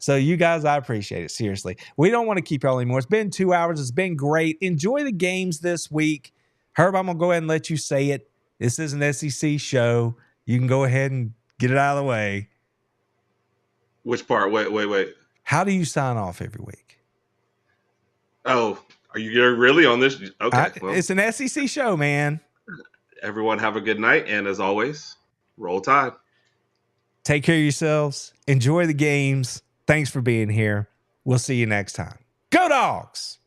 So you guys, I appreciate it. Seriously. We don't want to keep y'all anymore. It's been 2 hours. It's been great. Enjoy the games this week. Herb, I'm going to go ahead and let you say it. This is an SEC show. You can go ahead and get it out of the way. Which part? Wait. How do you sign off every week? Oh, are you really on this? Okay. It's an SEC show, man. Everyone have a good night. And as always, roll Tide. Take care of yourselves. Enjoy the games. Thanks for being here. We'll see you next time. Go Dogs!